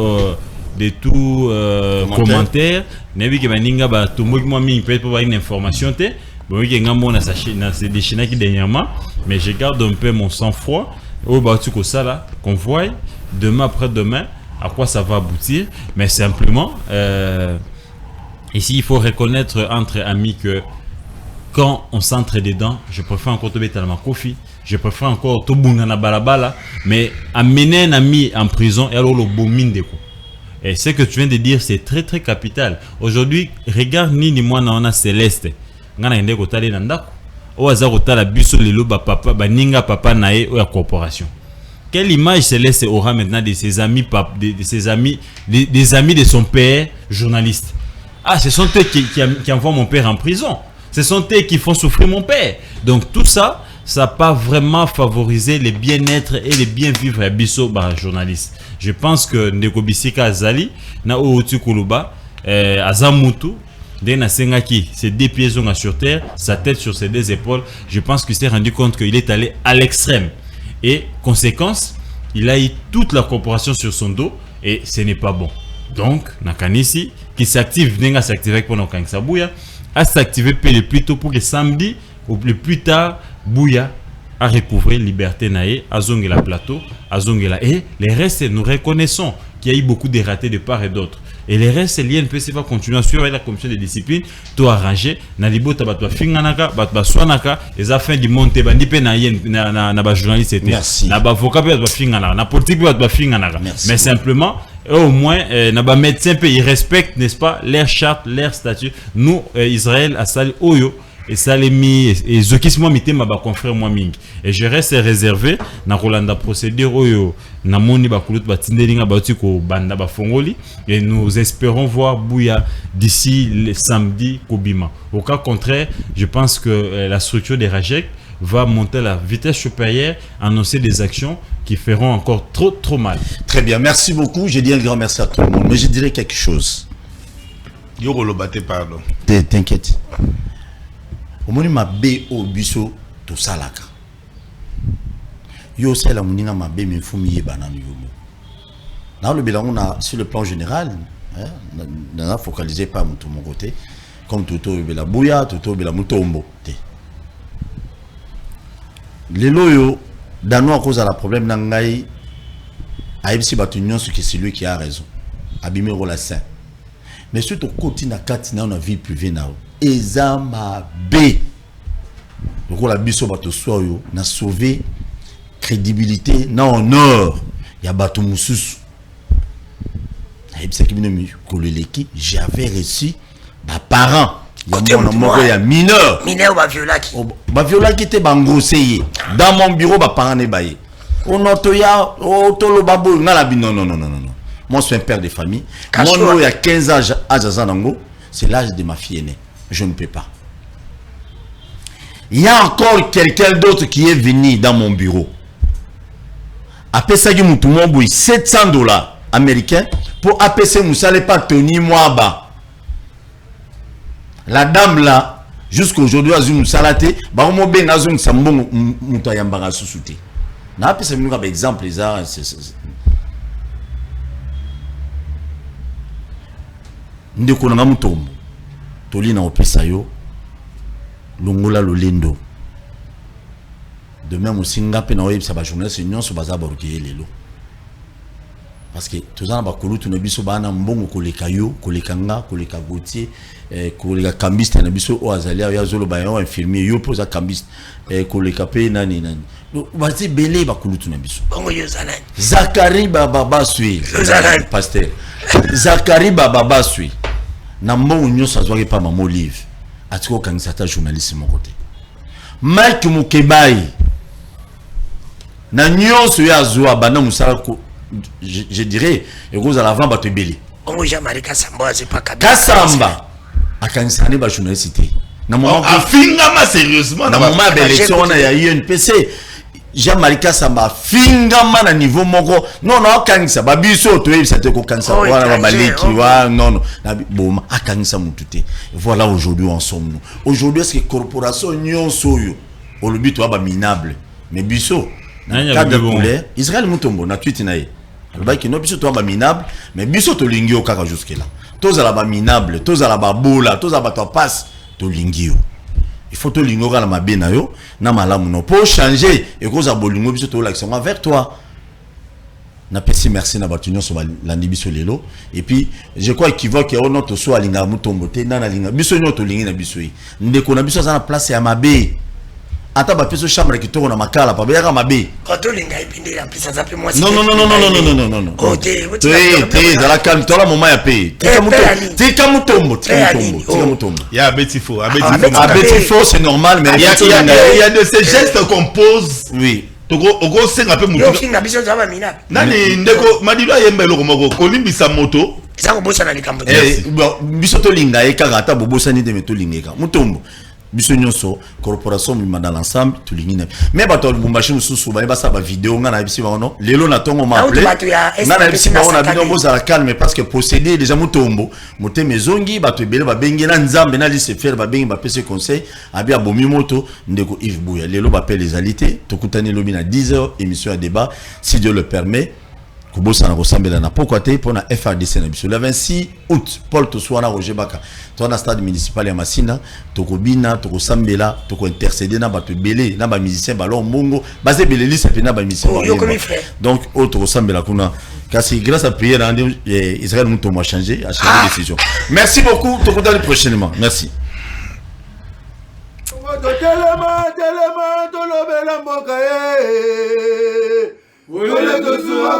commentaire nebi ke baninga ba tomoki moi mi peut-être pour avoir une information te bon ki ngambo na c'est des china qui dernièrement mais je garde un peu mon sang-froid au ba tu ko ça là qu'on voit demain après-demain à quoi ça va aboutir, mais simplement ici il faut reconnaître entre amis que quand on s'entre dedans, je préfère encore te mettre ma coffee, je préfère encore te bunga na balabala, mais amener un ami en prison et alors le bomine de coup. Et ce que tu viens de dire c'est très très capital. Aujourd'hui, regarde ni moi na Céleste, ngana ende ko tali na ndako, o azako tala biso lelo ba papa ba ninga papa nae o ya corporation. Quelle image Céleste aura maintenant de ses amis, de ses amis, des amis de son père journaliste? Ah, ce sont eux qui envoient mon père en prison. Ce sont eux qui font souffrir mon père. Donc tout ça, ça n'a pas vraiment favorisé le bien-être et le bien-vivre à Bisso journaliste. Je pense que Ndeko Bisika Azali, na Outu Kuluba, Azamutu, Dena Sengaki, ses deux pieds sont sur terre, sa tête sur ses deux épaules. Je pense qu'il s'est rendu compte qu'il est allé à l'extrême. Et conséquence, il a eu toute la corporation sur son dos et ce n'est pas bon. Donc, Nakanisi, qui s'active, venga s'activer pour nos Kangsa Bouya, a s'activé le plus tôt pour que samedi ou le plus tard, Bouya a recouvert liberté nae, a zongé la plateau, a zongé la. Et les restes, nous reconnaissons qu'il y a eu beaucoup de ratés de part et d'autre. Et les restes, l'INPC va continuer à suivre la commission de discipline, tout arrangé. Nalibo tabatwa finganaka, batwa swanaka, les affaires du monte bandipe na journaliste. Merci. Na avocat batwa finganaka, na politique batwa finganaka. Mais simplement, au moins, na médecin ils respectent, n'est-ce pas, leur charte, leur statut. Nous, Israël, a sali oyo. Et ça les mis et zokismo mité ma ba confrère moi ming et je reste réservé na Rolanda procédure oyo na moni ba kulut ba tindelinga ba tiko banda ba fongoli et nous espérons voir Bouya d'ici le samedi Kobima. Au cas contraire, je pense que la structure des Rajek va monter à la vitesse supérieure, annoncer des actions qui feront encore trop mal. Très bien, merci beaucoup. Je dis un grand merci à tout le monde. Mais je dirais quelque chose. Yoko lo baté, pardon. T'inquiète. Au moins, ma bé au biso, tout ça là. Yo, c'est la mounina ma bé, mais faut m'y banan yomo. Dans le bilan, on a, sur le plan général, on a focalisé pas tout mon côté. Comme tout au la bouya, tout au la moutombo. Les loyaux, dans nous, à cause de la problème, n'angaï, aïbsi batunion, ce que c'est lui qui a raison. Abîmer la saint. Mais surtout, côté na katina, on a vie privée na. Ezama B. Donc, la biso bato soyo, na sauvé crédibilité, na honneur. Ya bato mususu. Aïbsi qui m'innomme, koleleki, j'avais reçu. Ba parents, il y a mineur. Mineur ba violaki. Ba violaki te bangroseye. Dans mon bureau ba parents ne baye. On otoya, otolo babo ngala non. Moi je suis un père de famille. Moi il y a 15 ans à Zanango, c'est l'âge de ma fille aînée. Je ne peux pas. Il y a encore quelqu'un d'autre qui est venu dans mon bureau. Après ça, il m'a dit $700 américains pour appeler Moussa pas Tony Mwaba. La dame là, jusqu'aujourd'hui, a une salate, bah on ben a une sambon mutayambara sous-souté. Na pas c'est un exemple ça. Ndeko na mutombo. Toli na opesa yo. Longola lolendo. De même aussi ngape na oye ça ba journaliste nyonso baza baruki lelo. Parce que tous en bas kolu tu ne biso bana mbongo koleka yo, koleka nga, koleka Gautier, koleka cambiste na biso o azalia ya zolo ba yo infirmier yo posa cambiste, koleka pe nani. Donc basi belé ba kolu tu ne biso. Bongo yo zalani. Zakari baba sui. Pasteur. Zakari baba sui. Na mbongo nyonso azwaki pa mama Olive. Atiko kanisa ta journaliste mon côté. Mike Mukebai. Na nyonso ya azwa bana musala ko je dirais, et vous allez avant battre belé. On va jamais Kassamba, c'est pas Kabila. Kassamba, à Kansane, bah journaliste. Na moment Fingama sérieusement. Na moment d'élection, on a eu UNPC. Jean-Marie Kassamba, Fingama na niveau moko. Non, Kansa, babiso, tu es, ça te Kansa. Voilà, Baleki, non. Bon, à Kansa Moutouté. Voilà aujourd'hui où en sommes-nous. Aujourd'hui, est-ce que corporation Nyon Soyo, au lobby, tu as minable. Mais biso, cadre couleur, Israël Moutombo, na tweet nae. Le bail qui non biso toi minable, mais biso to lingio kaka jusque là. Tous à la minable, tous à la babola, tous à la passe, to lingio. Il faut to lingio kala mabena yo, na malamu no pour changer et cause à bolingo biso to l'action envers toi. Na pesi merci na batunyo so la biso lelo et puis je crois qu'il va que on to so alinga Moutombo te na linga biso no to lingi na biso yi. Ndeko na biso za na place ya mabe. Ata ba peso chambre qui tourne na makala pa ba mabe. Quand on linga ipinde la pisa za pe moi. Non. OK, t'es dans la calme, toi la moment ya paye. Tika Moutombo. Ya Betifo, Betifo c'est normal mais il y a de ces gestes qu'on pose. Oui. Toko senga pe mutu. Yo finga biso za ba mina. Nani ndeko madilo yemba eloko moko kolimbisa moto. Ça ko bossa na likambo. Biso to linga e kaka ata bobosa ni de meto lingeka. Moutombo. Biso nyonso corporation mi dans l'ensemble tout lingine mais bato lumbashi mususu ba ba sa ba vidéo ngana bisi ba non lelo na tongo ma appelé ngana bisi ba on a bino boza la calme parce que posséder déjà Moutombo moté mezongi bato ebele ba bengi na nzambe na lise faire ba bengi ba pese conseil abi abomi moto ndeko Yves Bouya lelo ba appelle les alités to kutani lobi na 10h émission à débat si Dieu le permet. Kubosa na ressemble na pourquoi te pour na FRDC na biso le 26 août Paul Toswana Roger Baka to na stade municipal ya Masina to kobina to kosambela to ko intercéder na bato belé na ba musicien ballon mongo basé beleli ça na ba musicien donc autre ressemble kuna kasi grâce à prière Israël Moutombo a changé de décision. Merci beaucoup to kotali prochainement merci.